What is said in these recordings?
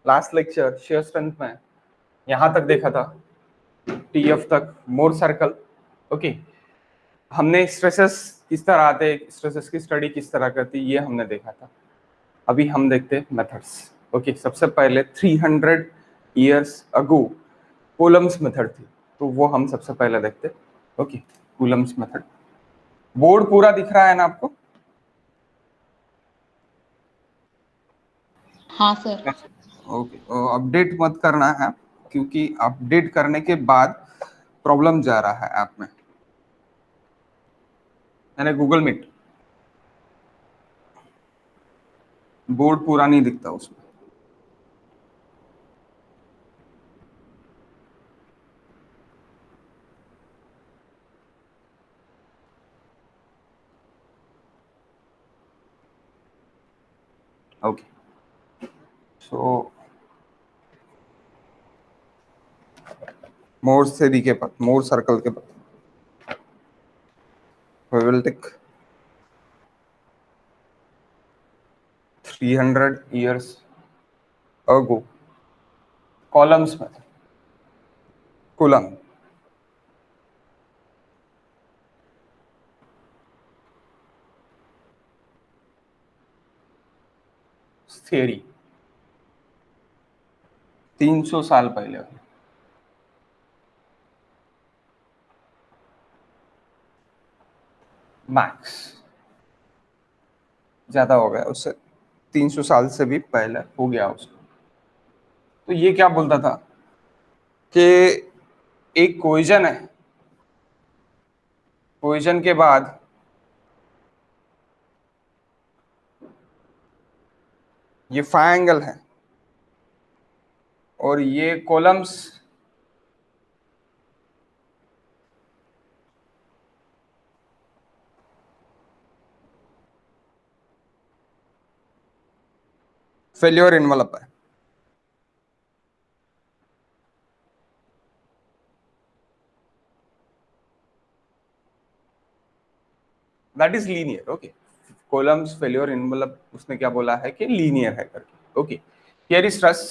Last lecture shear strength में यहां तक देखा था, टीएफ तक, मोर सर्कल। ओके, हमने स्ट्रेसेस किस तरह आते, स्ट्रेसेस की स्टडी किस तरह करती, ये हमने देखा था। अभी हम देखते मेथड्स। ओके, सबसे पहले 300 इयर्स अगो कूलम्स मेथड थी, तो वो हम सबसे पहले देखते। Okay, Coulomb's method. बोर्ड पूरा दिख रहा है ना आपको? हाँ सर। ओके, अपडेट मत करना है, क्योंकि अपडेट करने के बाद प्रॉब्लम जा रहा है ऐप में, यानी गूगल मीट। बोर्ड पूरा नहीं दिखता उसमें। ओके, सो मोर सीढ़ी के पास, मोर सर्कल के पास we will take 300 years ago columns में कूलम थियरी 300 साल पहले। मैक्स ज्यादा हो गया उससे, 300 साल से भी पहले हो गया उसको। तो ये क्या बोलता था कि एक कोइजन है, कोइजन के बाद ये फाइंगल है और ये कॉलम्स फेल्योर इन्वलप है। That is linear. Okay, columns failure envelope, उसने क्या बोला है कि लीनियर है करके। Okay, here is stress,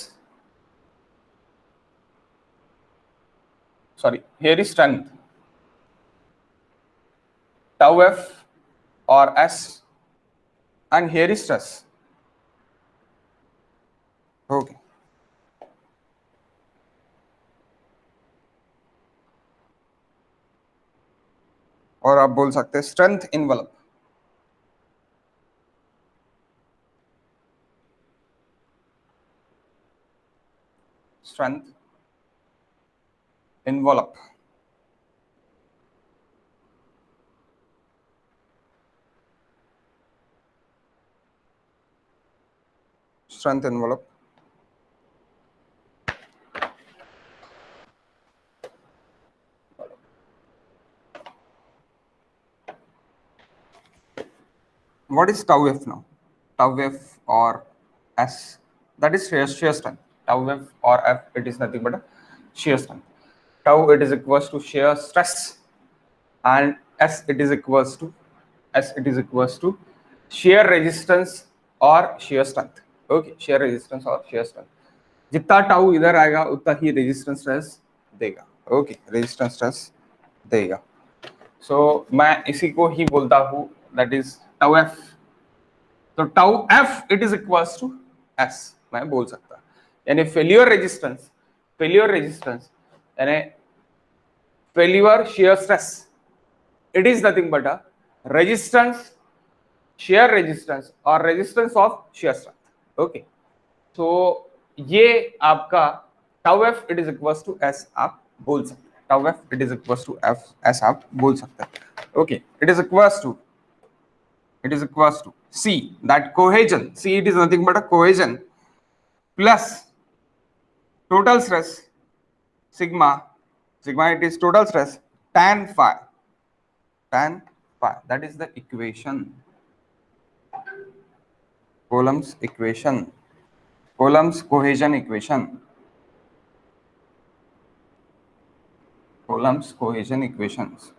sorry, here is strength, tau f or s, and here is stress. Okay, और आप बोल सकते हैं strength envelope, strength envelope, strength envelope. What is tau f now? Tau f or s, that is shear strength. Tau f or f, it is nothing but a shear strength. Tau, it is equals to shear stress, and s, it is equals to shear resistance or shear strength. Okay, shear resistance or shear strength, जितना tau इधर आएगा उतना ही resistance stress देगा। Okay, resistance stress देगा। So मैं इसी को ही बोलता हूँ, दैट इज टाउ एफ। तो tau F it is equals to S मैं बोल सकता, यानी फेल्योर रेजिस्टेंस, यानी failure shear stress, it is nothing but a resistance, shear resistance और resistance of shear strength। Okay, तो ये आपका tau F it is equals to S आप बोल सकते हैं, tau F it is equals to F S आप बोल सकते हैं। Okay, it is equals to C, that cohesion, C it is nothing but a cohesion plus total stress sigma, it is total stress tan phi, that is the equation, Coulomb's equation, Coulomb's cohesion equation, Coulomb's cohesion equations।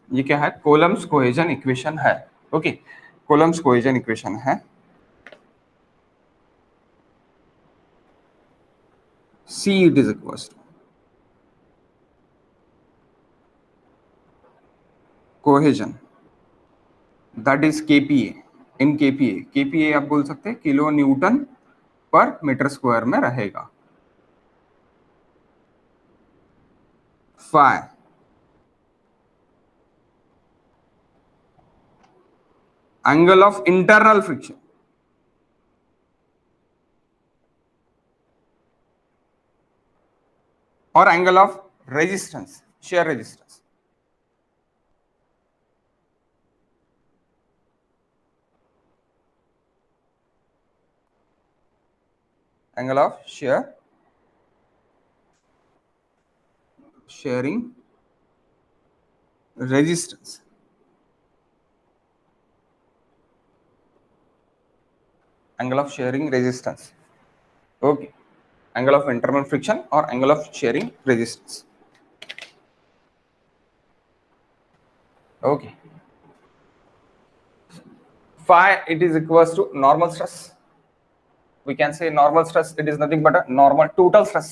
ये क्या है? Coulombs cohesion equation है। Okay, coulombs cohesion equation है। C it is equals to cohesion, that is kPa in kPa। kPa आप बोल सकते हैं kilo newton पर मीटर स्क्वायर में रहेगा। Phi angle of internal friction और angle of resistance, shear resistance. Angle of shearing resistance, angle of shearing resistance. Okay, angle of internal friction और angle of shearing resistance. Okay, phi it is equals to normal stress. We can say normal stress, it is nothing but a normal total stress,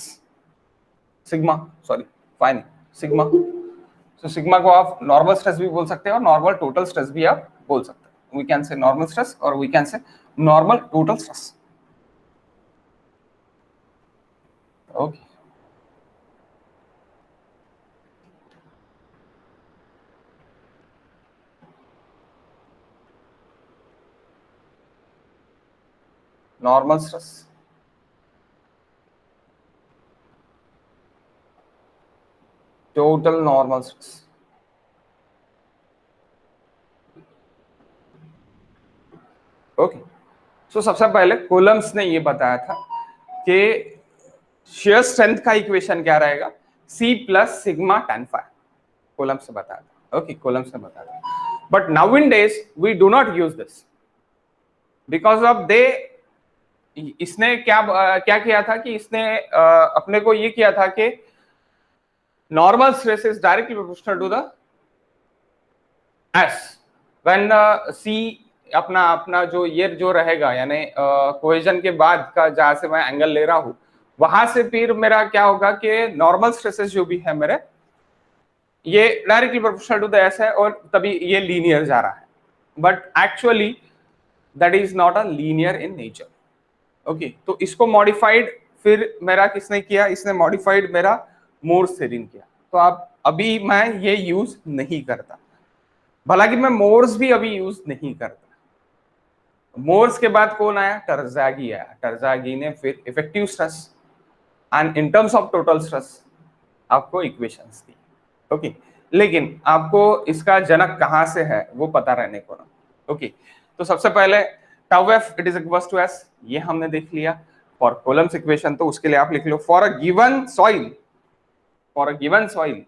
sigma, sorry phi नहीं, sigma। so sigma को आप normal stress भी बोल सकते हैं और normal total stress भी आप बोल सकते हैं। we can say normal stress और we can say normal total stress। okay, normal stress, total normal stress। Okay, so सबसे पहले कूलम्स ने ये बताया था कि शेयर स्ट्रेंथ का इक्वेशन क्या रहेगा, C plus sigma tan phi। Coulomb's ने बताया था। ओके, कूलम्स ने बताया था। But now in days we do not use this because of they, इसने क्या क्या किया था कि इसने अपने को ये किया था कि normal stress is directly proportional to the S when C अपना अपना जो ये जो रहेगा, यानी कोहेजन के बाद का जहां से मैं एंगल ले रहा हूं, वहां से फिर मेरा क्या होगा कि नॉर्मल स्ट्रेसेस जो भी है मेरे, ये directly proportional to the S है और तभी ये लीनियर जा रहा है। But actually that is not a linear in nature. Okay, तो इसको मॉडिफाइड फिर मेरा किसने किया, इसने मॉडिफाइड मेरा मोर्स थ्योरम किया। तो आप अभी मैं ये यूज नहीं करता, हालांकि मैं मोर्स भी अभी यूज नहीं करता। मोर्स के बाद कौन आया, टरज़ागी आया। टरज़ागी ने फिर effective stress and in terms of total stress आपको इक्वेशंस दी। ओके, लेकिन आपको इसका जनक कहां से है वो पता रहने को ना। ओके, तो सबसे पहले tau F it is equals to S, ये हमने देख लिया। फॉर कॉलम्स इक्वेशन तो उसके लिए आप लिख लो for a given soil, for a given soil,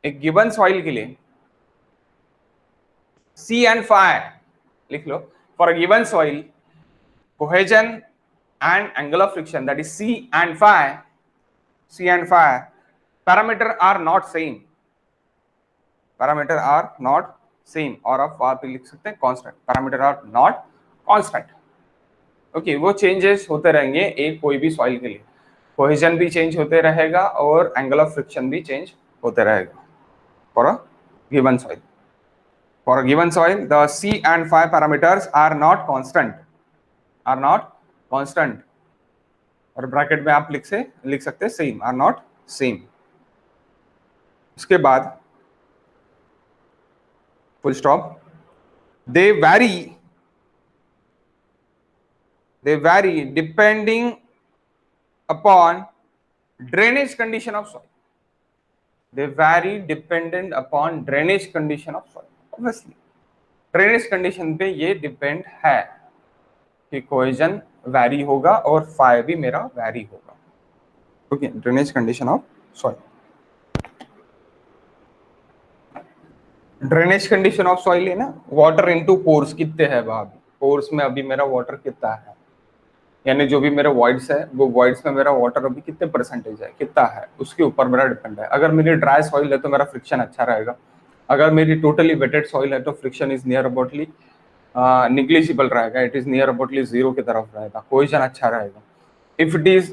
एक गिवन सॉइल के लिए C and phi लिख लो। For a given soil cohesion and angle of friction, that is C and phi, C and phi parameter are not same, parameter are not same, और आप लिख सकते हैं constant, parameter are not constant। Okay, वो changes होते रहेंगे एक कोई भी सॉइल के लिए, कोहेजन भी चेंज होते रहेगा और एंगल ऑफ फ्रिक्शन भी चेंज होते रहेगा for a given soil. For a given soil the C and phi parameters are not constant, are not constant, और ब्रैकेट में आप लिख सकते हैं सेम, आर नॉट सेम। उसके बाद full stop, they vary depending upon drainage condition of soil, they vary dependent upon drainage condition of soil. Obviously drainage condition पे ये डिपेंड है कि कोहेजन वैरी होगा और फाई भी मेरा वैरी होगा। Okay, drainage condition of soil, drainage condition of soil है ना, वाटर इनटू पोर्स कितने हैं वहां, पोर्स में अभी मेरा वाटर कितना है, यानी जो भी मेरा वॉइड्स है वो वॉइड्स में मेरा वाटर अभी कितने परसेंटेज है, कितना है, उसके ऊपर मेरा डिपेंड है। अगर मेरी ड्राई सॉइल है तो मेरा फ्रिक्शन अच्छा रहेगा, अगर मेरी टोटली वेटेड सॉइल है तो फ्रिक्शन इज नियर अबाउटली निग्लिजिबल रहेगा, इट इज नियर अबाउटली जीरो की तरफ रहेगा, कोहेजन अच्छा रहेगा। इफ इट इज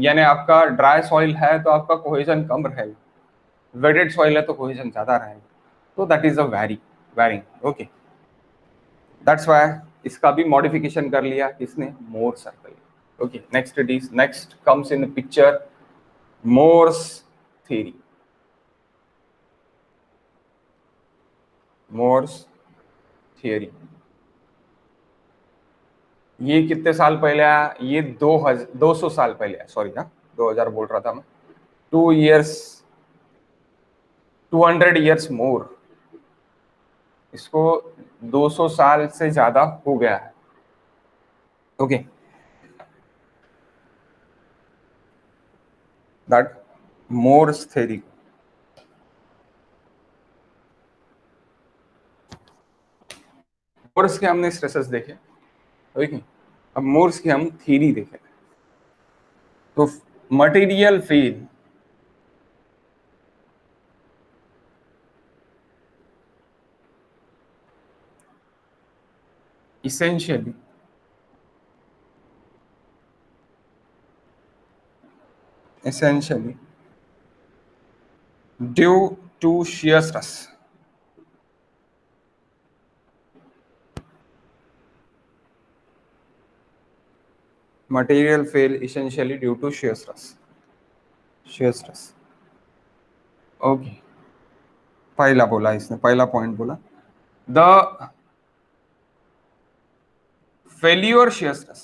यानी आपका ड्राई सॉइल है तो आपका कोहेजन कम रहेगा, वेटेड सॉइल है तो कोहेजन ज्यादा रहेगा। तो that is a varying okay, that's why इसका भी मॉडिफिकेशन कर लिया किसने, Mohr circle. Okay, next comes in picture Mohr's theory. Mohr's theory ये कितने साल पहले आया, ये 200 साल पहले आया, सॉरी हाँ 2000 बोल रहा था मैं, 2 years 200 years मोर, इसको 200 साल से ज्यादा हो गया है। Okay, that Mohr's theory. Mohr's के हमने स्ट्रेसेस देखे, ठीक है, अब मोर्स की हम थ्योरी देखें। तो material field essentially due to shear stress, material fail essentially due to shear stress। Okay, पहला बोला इसने, पहला पॉइंट बोला the failure shear stress,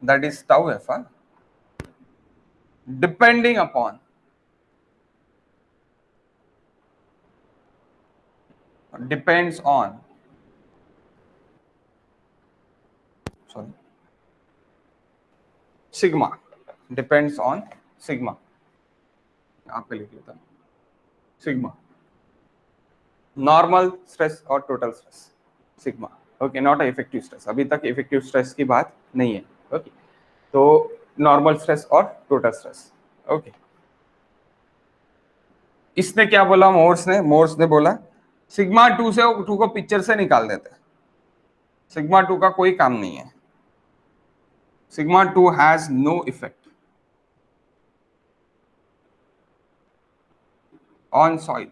that is tau f, depending upon depends on sorry sigma, depends on sigma, यहाँ पे लिख लेता हूँ सिग्मा, नॉर्मल स्ट्रेस और total stress sigma. Okay, not effective stress, अभी तक इफेक्टिव स्ट्रेस की बात नहीं है। ओके, तो नॉर्मल स्ट्रेस और टोटल स्ट्रेस। ओके, इसने क्या बोला, मोर्स ने बोला सिग्मा 2 से 2 को पिक्चर से निकाल देते, सिग्मा 2 का कोई काम नहीं है, sigma 2 has no effect on soil,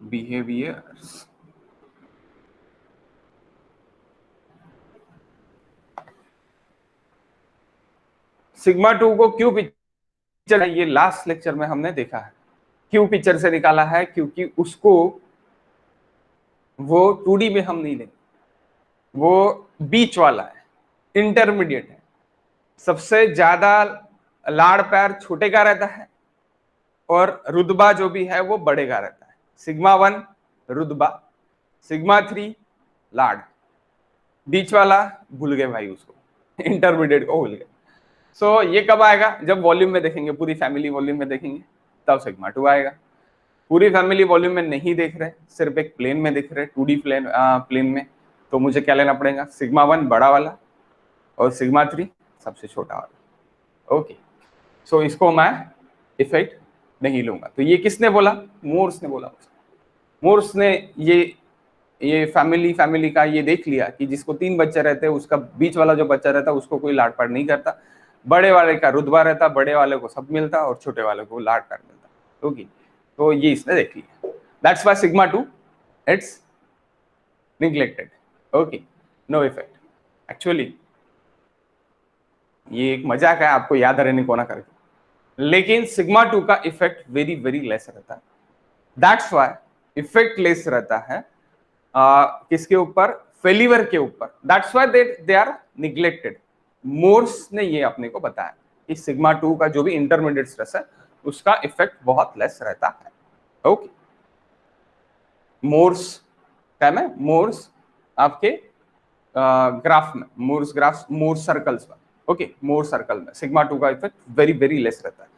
behaviors। Sigma 2 को क्यों पिक्चर है, ये लास्ट लेक्चर में हमने देखा है क्यों पिक्चर से निकाला है, क्योंकि उसको वो 2D में हम नहीं लेंगे, वो बीच वाला है, इंटरमीडिएट है, सबसे ज्यादा लाड़ पैर छोटे का रहता है और रुतबा जो भी है वो बड़े का रहता है। सिग्मा 1 रुतबा, सिग्मा 3 लाड़, बीच वाला भूल गए भाई उसको, इंटरमीडिएट को भूल गए। सो ये कब आएगा, जब वॉल्यूम में देखेंगे, पूरी फैमिली वॉल्यूम में देखेंगे तब सिग्मा 2 आएगा। पूरी फैमिली वॉल्यूम में नहीं देख रहे, सिर्फ एक प्लेन में देख रहे, 2D प्लेन में, तो मुझे क्या लेना पड़ेगा, सिग्मा 1 बड़ा वाला और सिग्मा 3 सबसे छोटा वाला। ओके, सो इसको मैं इफेक्ट नहीं लूंगा। तो ये किसने बोला, मोर्स ने बोला। मोर्स ने ये फैमिली का ये देख लिया कि जिसको 3 बच्चे रहते हैं उसका बीच वाला जो बच्चा रहता है उसको कोई लाड पाड़ नहीं करता, बड़े वाले का रुतबा रहता, बड़े वाले को सब मिलता और छोटे वाले को लाड पाड़ मिलता। ओके, तो ये इसने देख लिया, that's why sigma 2 it's neglected. Okay, no effect. Actually ये एक मजाक है, आपको याद रहने को ना करके, लेकिन सिग्मा 2 का इफेक्ट वेरी वेरी लेस रहता है, दैट्स व्हाई इफेक्ट लेस रहता है किसके ऊपर, फेल्यूर के ऊपर, that's why they are neglected. Mohr's ने ये अपने को बताया कि सिग्मा 2 का जो भी इंटरमीडिएट स्ट्रेस है उसका इफेक्ट बहुत लेस रहता है। ओके, मोर्स क्या है, मोर्स आपके ग्राफ में, मोर्स सर्कल्स में, ओके, मोर सर्कल में सिग्मा 2 का इफेक्ट वेरी वेरी लेस रहता है।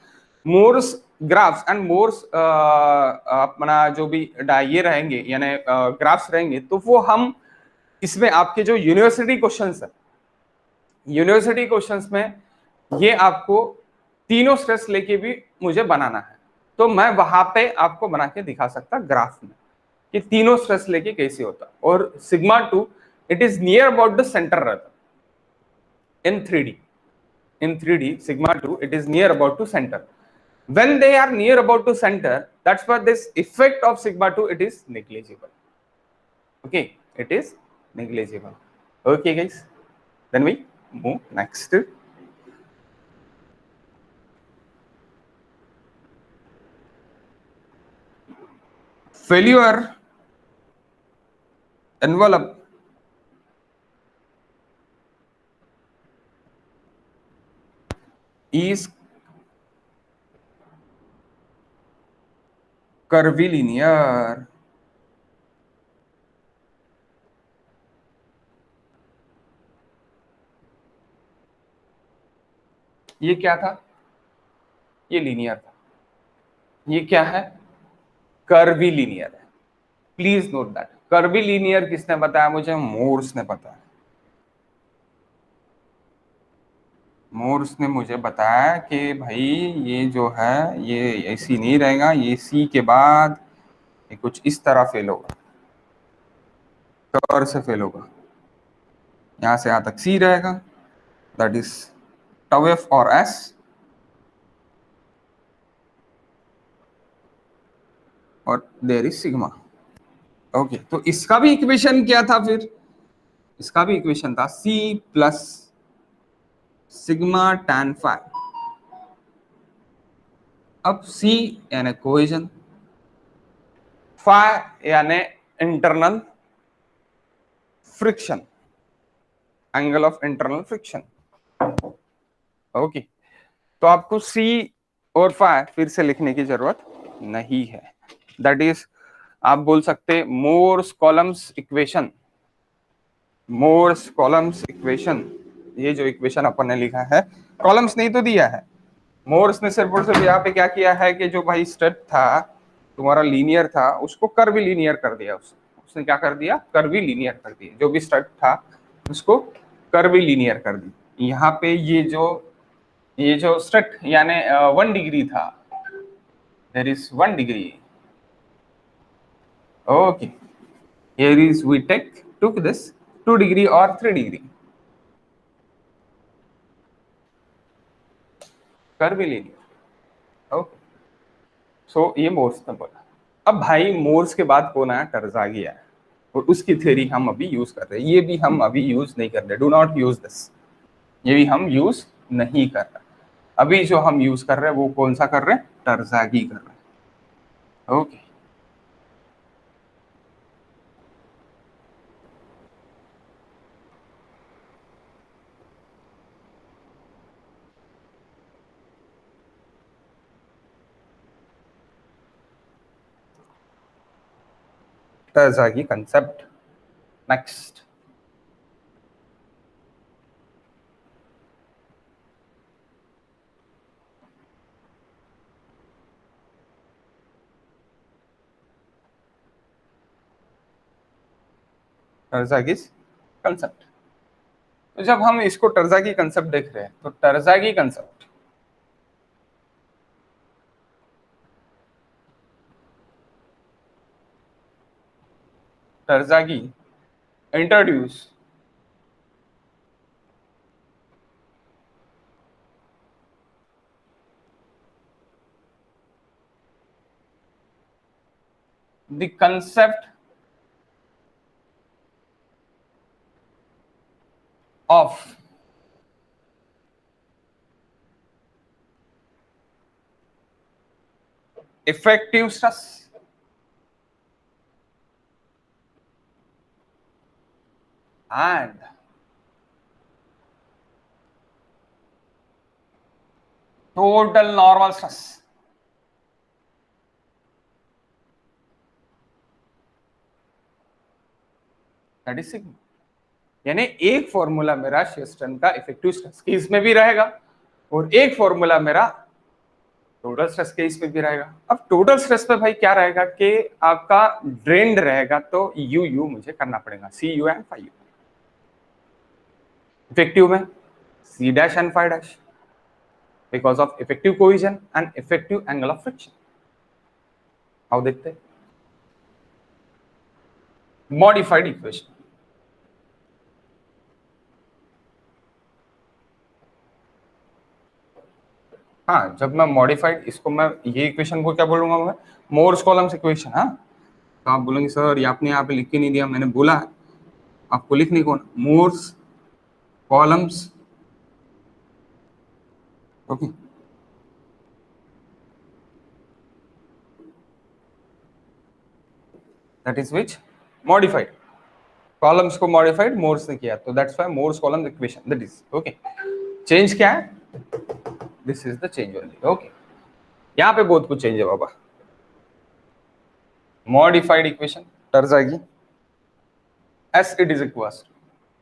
मोर्स ग्राफ्स एंड मोर्स अपना जो भी ये रहेंगे यानी ग्राफ्स रहेंगे, तो वो हम इसमें आपके जो यूनिवर्सिटी क्वेश्चंस है, यूनिवर्सिटी क्वेश्चंस में ये आपको तीनों स्ट्रेस लेके भी मुझे बनाना है, तो मैं वहां पे आपको बना के दिखा सकता ग्राफ में कि तीनों स्ट्रेस लेके कैसे होता। और sigma 2 it is near about the centre रहता इन 3D। in 3D sigma 2 it is near about to center. When they are near about to center, that's why this effect of sigma 2 it is negligible. Okay, it is negligible. Okay guys, then we move next. Failure envelope is curvilinear. ये क्या था? ये linear था। ये क्या है? कर्विलीनियर है। Please note that. कर्विलीनियर किसने बताया मुझे? मोर्स ने बताया। मोर्स ने मुझे बताया कि भाई ये जो है ये ऐसी नहीं रहेगा, ये सी के बाद ये कुछ इस तरह फेल होगा, कर्व से फेल होगा। यहां से यहां तक सी रहेगा, दैट इज टाउ एफ और एस, और देयर इज सिग्मा। ओके, तो इसका भी इक्वेशन क्या था फिर? इसका भी इक्वेशन था C plus sigma tan five. अब सी यानी कोहेजन, फाई यानी internal friction, angle of internal friction. Okay, तो आपको सी और फाई फिर से लिखने की जरूरत नहीं है। दैट इज आप बोल सकते Mohr's Coulomb's equation. Mohr's Coulomb's equation, ये जो इक्वेशन अपन ने लिखा है, कॉलम्स नहीं तो दिया है, मोर्स ने सिर्फ और सिर्फ यहाँ पे क्या किया है कि जो भाई स्टेप था तुम्हारा लीनियर था उसको कर्व लीनियर कर दिया। उसने क्या कर दिया? कर्व लीनियर कर दिया। जो भी स्टेप था उसको कर्व लीनियर कर दी। यहाँ पे ये जो स्टेप यानी 1 डिग्री था, there is 1 degree. Okay, here is we took this 2 degree or 3 degree curve linear. Okay, so ये मोर्स ने बोला। अब भाई मोर्स के बाद कौन आया? टरज़ागी आया, और उसकी थ्योरी हम अभी यूज कर रहे हैं। ये भी हम अभी यूज नहीं कर रहे, डू नॉट यूज दिस। ये भी हम यूज नहीं कर रहे। अभी जो हम यूज कर रहे हैं वो कौन सा कर रहे हैं? टरज़ागी कर रहे हैं। Okay, Terzaghi concept. Next, Terzaghi concept. तो जब हम इसको टरज़ागी कंसेप्ट देख रहे हैं तो Terzaghi concept Terzaghi introduce the concept of effective stress and total normal stress। That is sigma. यानी एक फॉर्मूला मेरा शेयर स्ट्रेंथ का इफेक्टिव स्ट्रेस केस में भी रहेगा, और एक फॉर्मूला मेरा टोटल स्ट्रेस केस पे भी रहेगा। अब टोटल स्ट्रेस पे भाई क्या रहेगा कि आपका ड्रेन्ड रहेगा तो यू मुझे करना पड़ेगा, C u and phi u. Effective में C dash and phi dash because of effective cohesion and effective angle of friction. आओ देखते हैं मॉडिफाइड इक्वेशन। हाँ, जब मैं मॉडिफाइड इसको मैं ये इक्वेशन को क्या बोलूंगा मैं, मोर्स कॉलम्स इक्वेशन। हाँ, तो आप बोलेंगे सर ये आपने यहाँ पे लिख के नहीं दिया, मैंने बोला है आपको लिखने को, Mohr's Coulomb's. Okay, that is which modified, Coulomb's को मॉडिफाइड मोर्स ने किया, तो that's why Mohr's Coulomb's equation that is okay. Change क्या है, this is the change only. Okay, यहाँ पे बहुत कुछ चेंज है बाबा। Modified equation Terzaghi S it is equals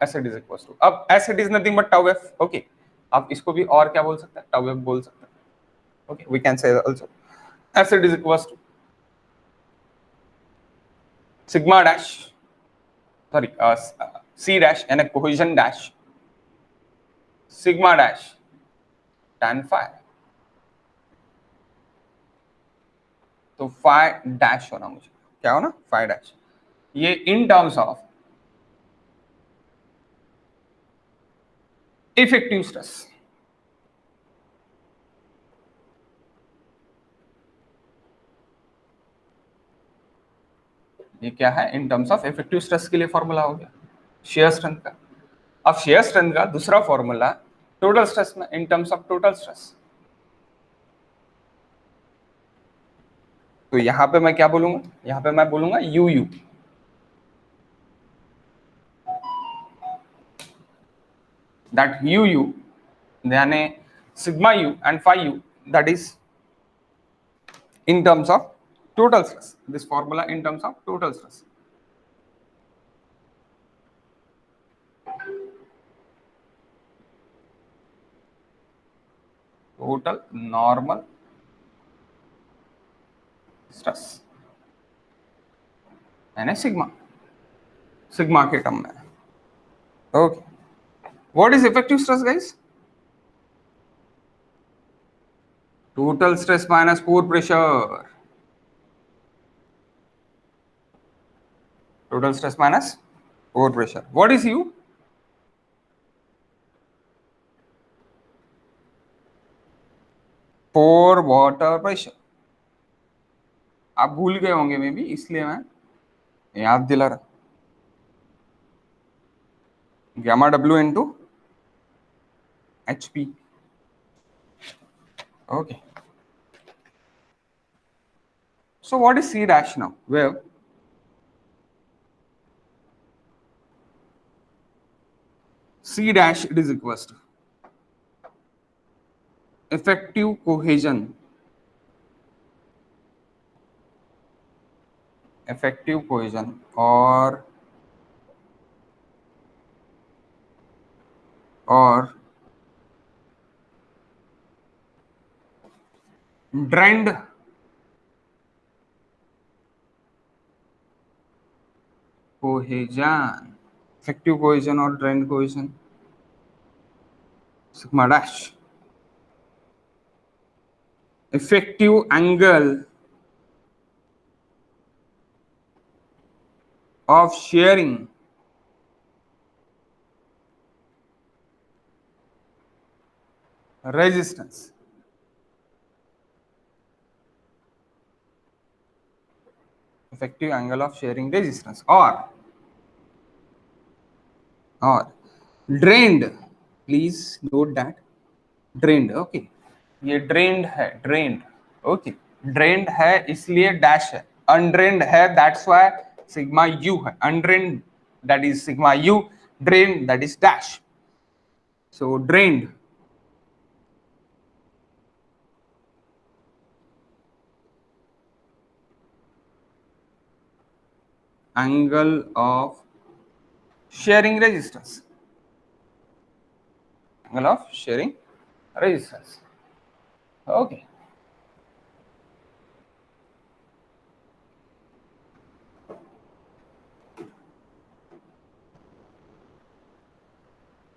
S it is equals to, अब S it is nothing but tau F. Okay, आप इसको भी और क्या बोल सकते हैं, टाउ एफ बोल सकते हैं। Okay, we can say also S it is equals to sigma dash, sorry C dash यानी cohesion dash sigma dash tan phi, तो फाई डैश होना मुझे क्या होना, फाई डैश, ये in terms of effective stress. ये क्या है, in terms of effective stress के लिए फॉर्मूला हो गया शेयर स्ट्रेंथ का। अब शेयर स्ट्रेंथ का दूसरा फॉर्मूला टोटल स्ट्रेस में इन टर्म्स ऑफ टोटल स्ट्रेस। तो यहां पे मैं क्या बोलूंगा, यहां पे मैं बोलूंगा u u, that u u यानी sigma u and phi u, that is in terms of total stress, this formula in terms of total stress। total normal stress यानी सिग्मा, सिग्मा के टर्म में। Okay, what is effective stress guys, total stress minus core pressure, total stress minus core pressure. What is you, pore water pressure. आप भूल गए होंगे may be, इसलिए मैं याद दिला रहा, gamma W into H P. Okay, so what is C dash now, where C dash it is equals to effective cohesion, effective cohesion or drained cohesion, effective cohesion or drained cohesion, sigma dash, effective angle of shearing resistance, effective angle of shearing resistance or drained, please note that drained। Okay, ये drained है, drained. Okay, drained है इसलिए dash है, अनड्रेन्ड है that's why sigma u है, undrained that is sigma u, drained that is dash. So drained angle of shearing resistance, angle of shearing resistance। okay,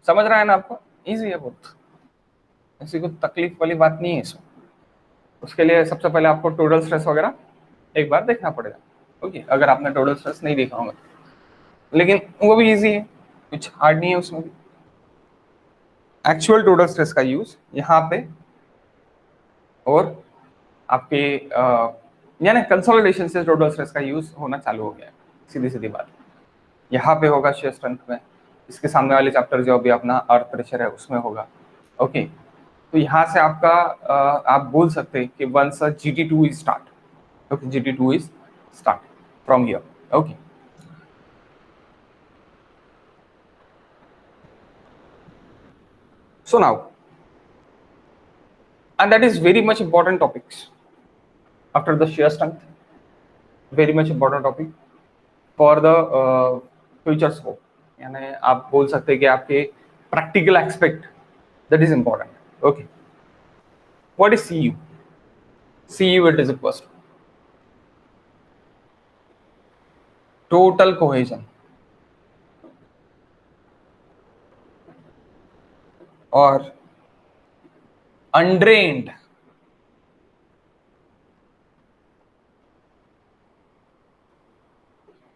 समझ रहा है ना आपको? इजी है बहुत, ऐसी कोई तकलीफ वाली बात नहीं है इसमें। उसके लिए सबसे पहले आपको टोटल स्ट्रेस वगैरह एक बार देखना पड़ेगा, ओके, अगर आपने टोटल स्ट्रेस नहीं देखा होगा, लेकिन वो भी इजी है, कुछ हार्ड नहीं है उसमें भी। एक्चुअल टोटल स्ट्रेस का यूज यहाँ पे, और आपके यानी कंसोलिडेशन से टोटल स्ट्रेस का यूज होना चालू हो गया है, सीधी सीधी बात। यहाँ पे होगा शेयर स्ट्रेंथ में, इसके सामने वाले चैप्टर जो अभी अपना अर्थ प्रेशर है उसमें होगा, ओके। तो यहाँ से आपका आप बोल सकते हैं कि once GT2 is start, okay, GT2 is start from here, okay. So now, and that is very much important topics after the shear strength, very much important topic for the future scope, यानी आप बोल सकते हैं कि आपके practical aspect that is important, okay. What is CU? CU, it is equals to total cohesion or undrained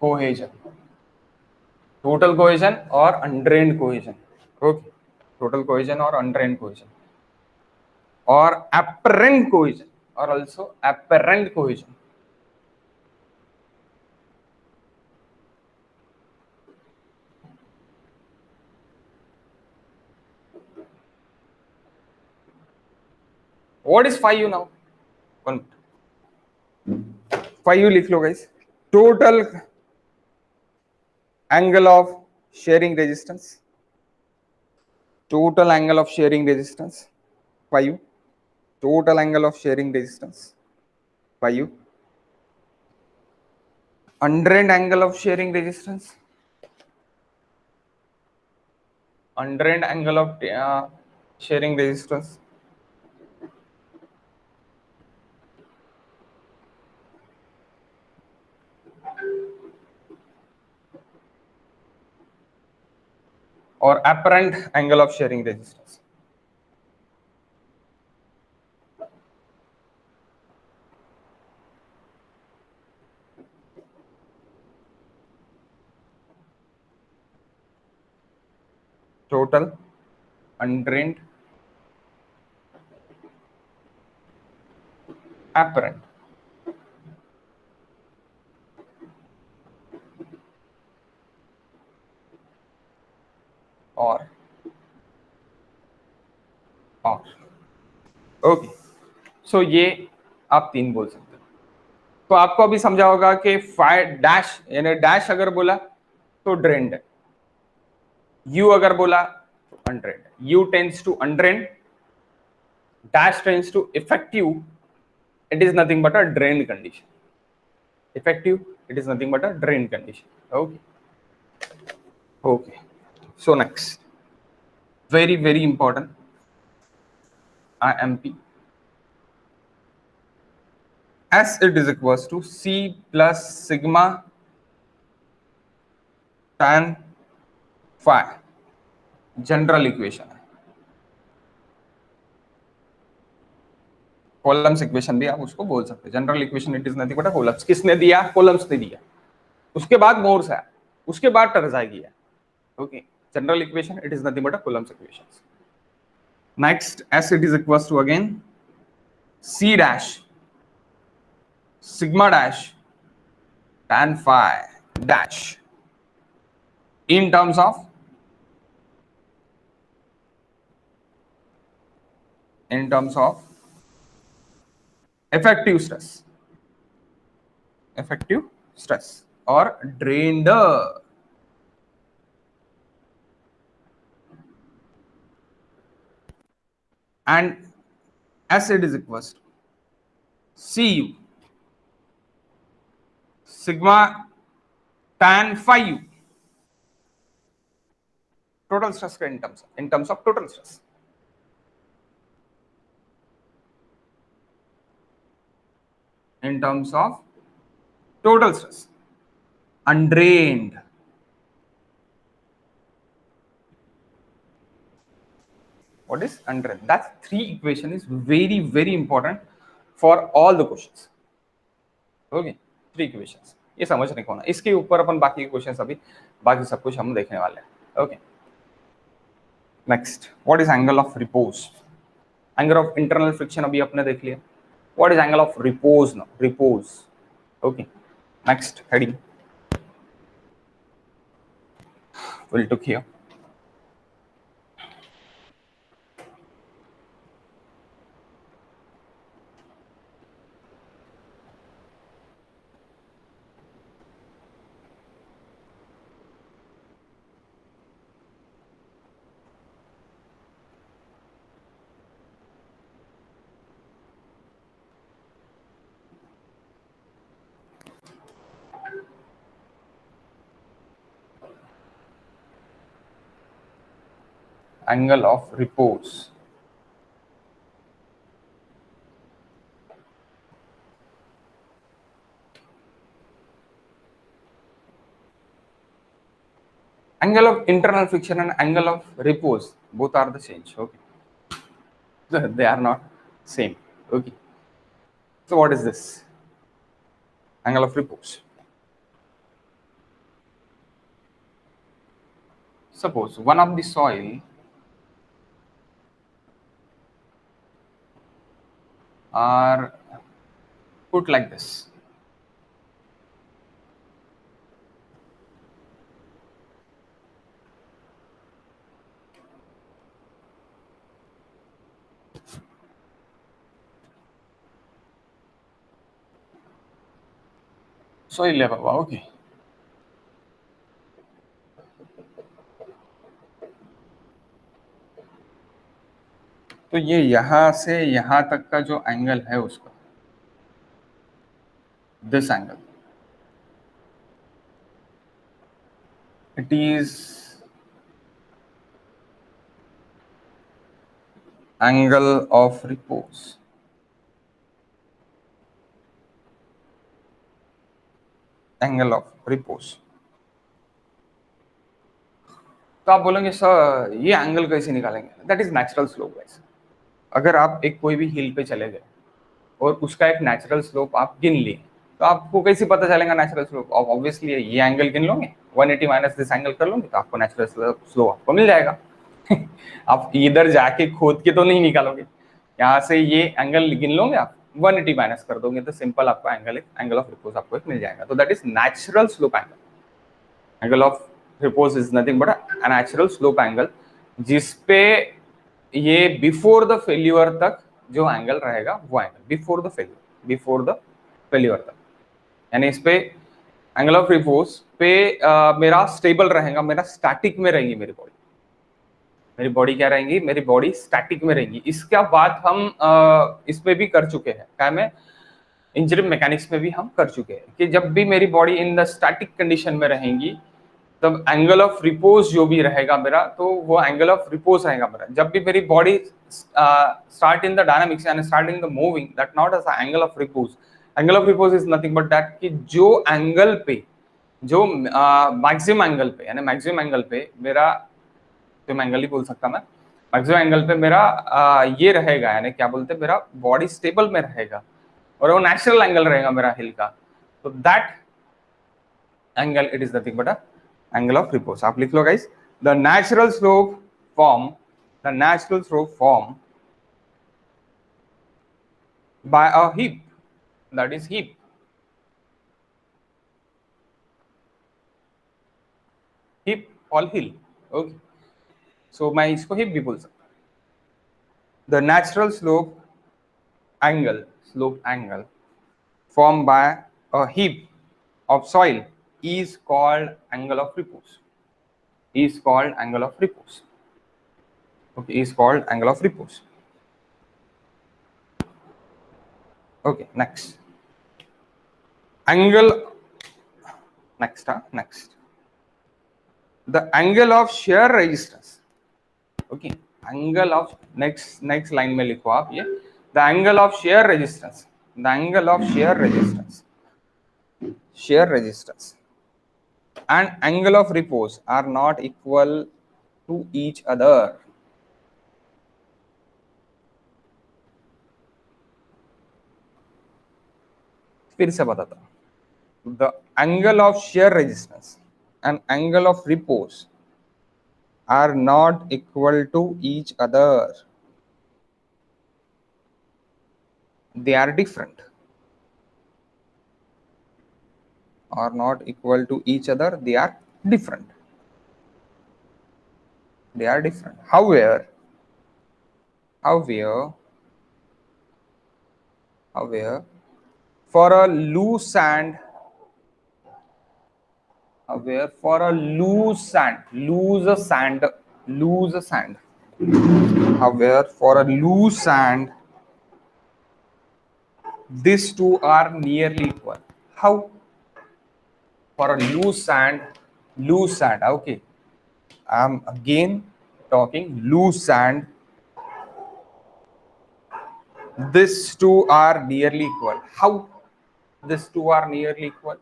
cohesion, total cohesion or undrained cohesion, okay, total cohesion or undrained cohesion, or apparent cohesion, or also apparent cohesion. What is phi u now? One minute. Phi u लिख लो guys. Total angle of shearing resistance. Total angle of shearing resistance. Phi u. Total angle of shearing resistance. Phi u. Undrained angle of shearing resistance. Undrained angle of shearing resistance. Or apparent angle of shearing resistance. Total, undrained, apparent. और okay, so ये आप तीन बोल सकते हो। तो आपको अभी समझा होगा कि फाइव डैश यानी डैश अगर बोला तो ड्रेन्ड है, यू अगर बोला तो undrained, u tends to undrained, dash tends to effective, it is nothing but a drained condition. Effective, it is nothing but a drained condition, okay. Okay, so next, very very important, IMP. S it is equals to C plus sigma tan phi, general equation है। Coulombs equation भी आप उसको बोल सकते हैं, general equation it is nothing but coulombs. किसने दिया? Coulombs ने दिया, उसके बाद मोर्स है, उसके बाद टर्जाई है, okay. General equation it is nothing but coulombs equations. Next, S it is equals to again C dash sigma dash tan phi dash in terms of effective stress or drained, and S it is equals to Cu sigma tan phi u, total stress का in terms of total stress, in terms of total stress, undrained, What is undrained? That three equation is very very important for all the questions. Okay, three equations. ये समझने को ना, इसके ऊपर अपन बाकी questions अभी बाकी सब कुछ हम देखने वाले हैं. Okay. Next, what is angle of repose? Angle of internal friction अभी अपने देख लिया. What is angle of repose now? Repose. Okay. Next heading. We'll took here. Angle of repose. Angle of internal friction and angle of repose both are the same. Okay. They are not same. Okay. So what is this? Angle of repose. Suppose one of the soil are put like this. Soil level, okay. तो ये यहां से यहां तक का जो angle है उसका, this angle, it is angle of repose. Angle of repose. तो आप बोलेंगे सर ये एंगल कैसे निकालेंगे? That is natural slope guys. अगर आप एक कोई भी हिल पे चले गए और उसका एक नेचुरल स्लोप आप गिन लिए, तो आपको कैसे पता चलेगा नेचुरल स्लोप? आप ऑब्वियसली ये एंगल गिन लोगे, 180 माइनस दिस एंगल कर लोगे, तो आपको नेचुरल स्लोप आपको मिल जाएगा. आप इधर जाके खोद के तो नहीं निकालोगे, यहाँ से ये एंगल गिन लोगे, आप 180 माइनस कर दोगे तो सिंपल आपका एंगल ऑफ रिपोज आपको एक मिल जाएगा. तो that is natural slope angle. Angle of repose is nothing but a natural slope angle, जिसपे ये बिफोर द फेल्यूर तक जो एंगल रहेगा वो एंगल बिफोर द फेल्यूर तक, यानी इस पे एंगल ऑफ रिपोज पे मेरा स्टेबल रहेगा, मेरा स्टैटिक में रहेगी मेरी बॉडी क्या रहेंगी? मेरी बॉडी स्टैटिक में रहेगी. इसका बात हम इसमें भी कर चुके हैं, क्या में इंजीनियरिंग मैकेनिक्स में भी हम कर चुके हैं कि जब भी मेरी body in the static condition में रहेंगी तब एंगल ऑफ रिपोज जो भी रहेगा मेरा, तो वो एंगल ऑफ रिपोज रहेगा मेरा. जब भी मेरी body start in the dynamics and start in the moving, that not as angle of repose. Angle of repose is nothing but that कि जो एंगल पे, जो मैक्सिमम एंगल पे, यानी मैक्सिमम एंगल पे मेरा, तो मैं एंगल ही बोल सकता, मैं मैक्सिमम एंगल पे मेरा ये रहेगा, यानी क्या बोलते हैं, मेरा बॉडी स्टेबल में रहेगा और वो नेचुरल एंगल रहेगा मेरा हिल का. तो that angle it is nothing but angle of repose. आप लिख लो guys, the natural slope form by a heap, that is heap. Heap or hill. Okay, so मैं इसको heap भी बोल सकता हूँ. The natural slope angle formed by a heap of soil is called angle of repose. Okay, is called angle of repose. Okay, next angle. Next, the angle of shear resistance. Okay, angle of next line में लिखो आप ये, the angle of shear resistance and angle of repose are not equal to each other. फिर से बताता हूँ, the angle of shear resistance and angle of repose are not equal to each other. They are different. Are not equal to each other. They are different. They are different. However, for a loose sand, loose sand. However, for a loose sand, these two are nearly equal. How? For a loose sand. Okay, I'm again talking loose sand. These two are nearly equal. How? These two are nearly equal.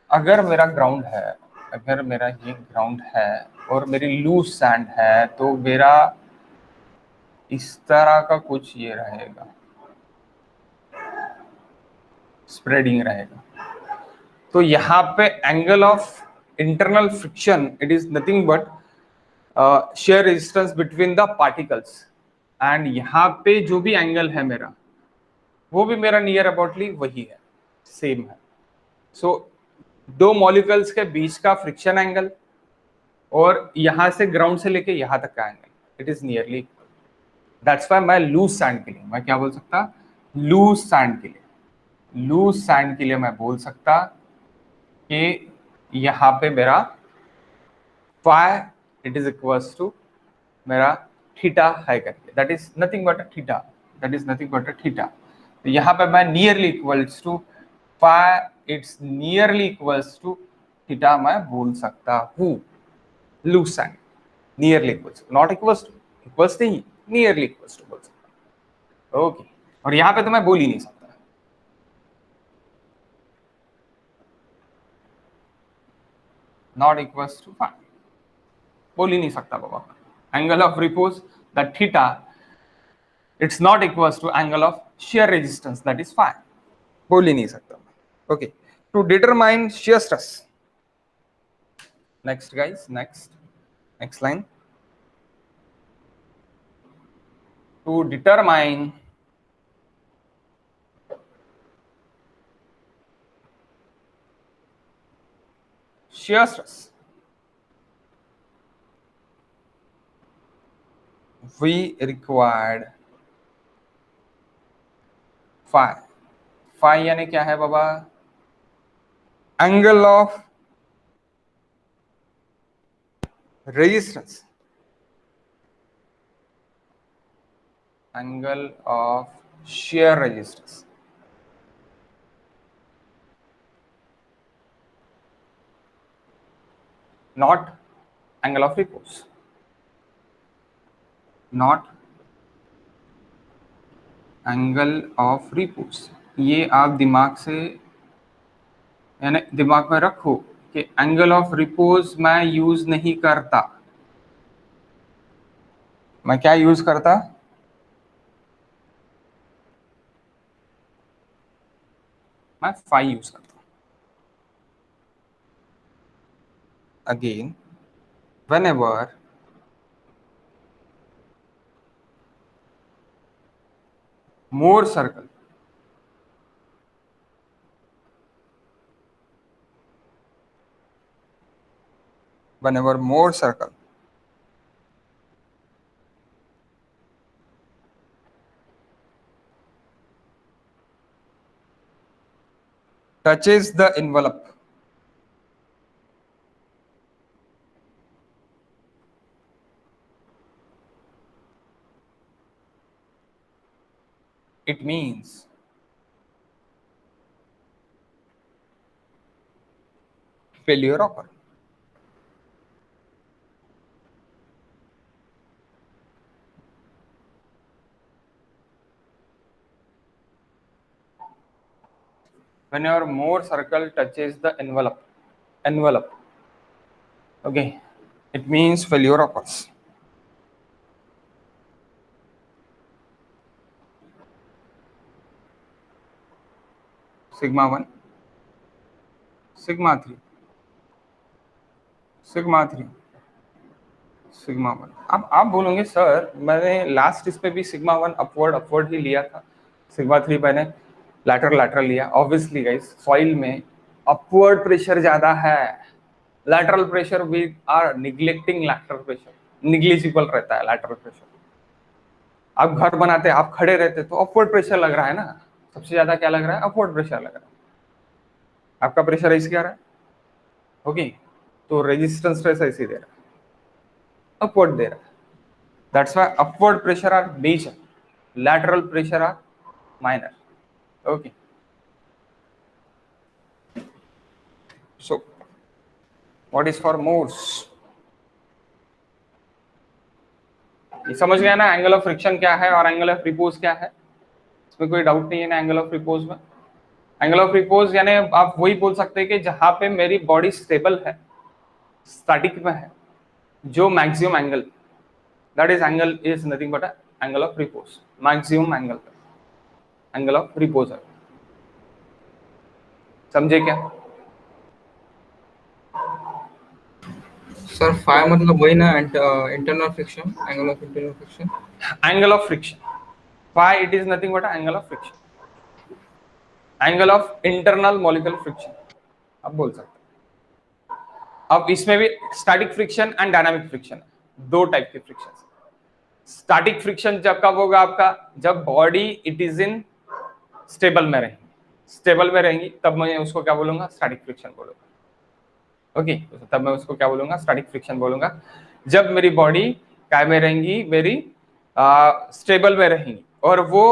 अगर मेरा ground है, अगर मेरा ये ground है और मेरी loose sand है, तो मेरा इस तरह का कुछ ये रहेगा, स्प्रेडिंग रहेगा. तो यहाँ पे angle of internal friction, it is nothing but share resistance between the particles. And यहाँ पे जो भी एंगल है मेरा, वो भी मेरा नियर अबाउटली वही है, सेम है. सो दो मॉलिक्यूल्स के बीच का फ्रिक्शन एंगल और यहां से ग्राउंड से लेके यहां तक का angle, it is nearly equal. That's why मैं लूज सैंड के लिए मैं क्या बोल सकता, लूज सैंड के लिए मैं बोल सकता कि यहाँ पे मेरा phi it is equals to मेरा थीटा है करके, that is nothing but a theta. तो यहाँ पे मैं nearly equals to phi, it's nearly equals to theta मैं बोल सकता हूँ. Loose sand nearly equals, not equals to, equals नहीं, नियरली इक्वल्स टू बोल सकता. ओके, और यहाँ पे तो मैं बोल ही नहीं सकता, नॉट इक्वल्स टू फाई बोल ही नहीं सकता बाबा. Angle of repose that theta, it's not equals to angle of shear resistance, that is phi. बोल ही नहीं सकता. Okay, to determine shear stress, next guys, next line, to determine shear stress, we required phi. Phi यानी क्या है बाबा? Angle of resistance, angle of shear resistance, not angle of repose, not angle of repose. ये आप दिमाग से यानी दिमाग में रखो कि एंगल ऑफ रिपोज मैं यूज नहीं करता. मैं क्या यूज करता? मैं फाई यूज करता. Again, whenever more circle whenever more circle touches the envelope, it means failure occur. Whenever more circle touches the envelope, okay, it means failure occurs. Sigma 1, sigma 3, sigma 3, sigma 1। अब आप बोलोगे sir मैंने last इस पे भी sigma 1 upward upward ही लिया था, sigma 3 मैंने लैटरल लैटरल लिया। ऑब्वियसली गाइस सॉइल में अपवर्ड प्रेशर ज्यादा है, lateral pressure we are neglecting, lateral pressure negligible रहता है लैटरल प्रेशर। आप घर बनाते आप खड़े रहते तो अपवर्ड प्रेशर लग रहा है ना, सबसे ज्यादा क्या लग रहा है, अपवर्ड प्रेशर लग रहा है। आपका प्रेशर ऐसे क्या रहा है, ओके, तो रेजिस्टेंस स्ट्रेस ऐसे दे रहा है, अपवर्ड दे रहा है। That's why upward pressure are major, lateral pressure are minor. Okay, so what is for Morse? ये समझ गया ना एंगल ऑफ फ्रिक्शन क्या है और एंगल ऑफ रिपोज क्या है, इसमें कोई डाउट नहीं है ना। एंगल ऑफ रिपोज में, एंगल ऑफ रिपोज यानी आप वही बोल सकते हैं कि जहां पे मेरी बॉडी स्टेबल है, स्टैटिक में है, जो maximum angle, that is angle is nothing but angle of repose, maximum angle, angle of repose है। समझे क्या सर फाई मतलब वही ना, internal friction, angle of internal friction, angle of friction, phi it is nothing but angle of friction, angle of internal molecular friction आप बोल सकते हैं। अब इसमें भी static friction and dynamic friction, दो टाइप के फ्रिक्शन। स्टैटिक फ्रिक्शन जब कब होगा आपका, जब body it is in stable में रहेंगी, स्टेबल में रहेंगी तब मैं उसको क्या बोलूंगा, स्टैटिक फ्रिक्शन बोलूंगा। ओके, तब मैं उसको क्या बोलूंगा, स्टैटिक फ्रिक्शन बोलूंगा। जब मेरी बॉडी क्या में रहेंगी, मेरी स्टेबल में रहेंगी और वो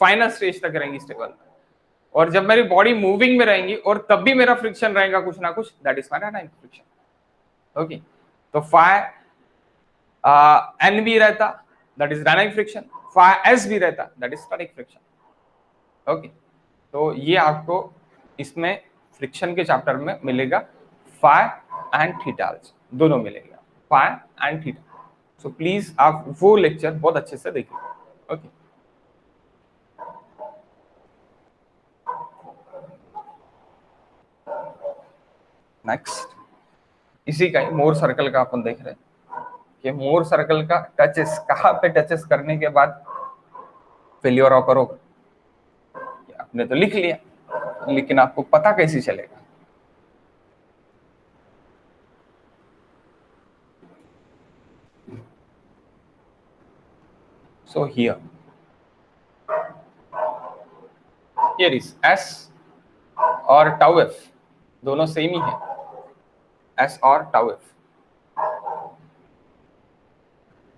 फाइनल स्टेज तक रहेंगी स्टेबल में, और जब मेरी बॉडी मूविंग में रहेंगी और तब भी मेरा फ्रिक्शन रहेगा कुछ ना कुछ, that is my dynamic friction. Okay, तो फाई एन भी रहता that is dynamic friction, phi S भी रहता that is static friction. Okay, तो ये आपको इसमें फ्रिक्शन के चैप्टर में मिलेगा, फाई एंड थीटा दोनों मिलेगा, phi and theta. So please आप वो लेक्चर बहुत अच्छे से देखिए। ओके, नेक्स्ट इसी का ही मोर सर्कल का अपन देख रहे हैं कि मोर सर्कल का टचेस कहां पे टचेस करने के बाद फेलियर ऑकर होगा। आपने तो लिख लिया, लेकिन आपको पता कैसे चलेगा, so here is s और टाउ एफ दोनों सेम ही है, s और tau F.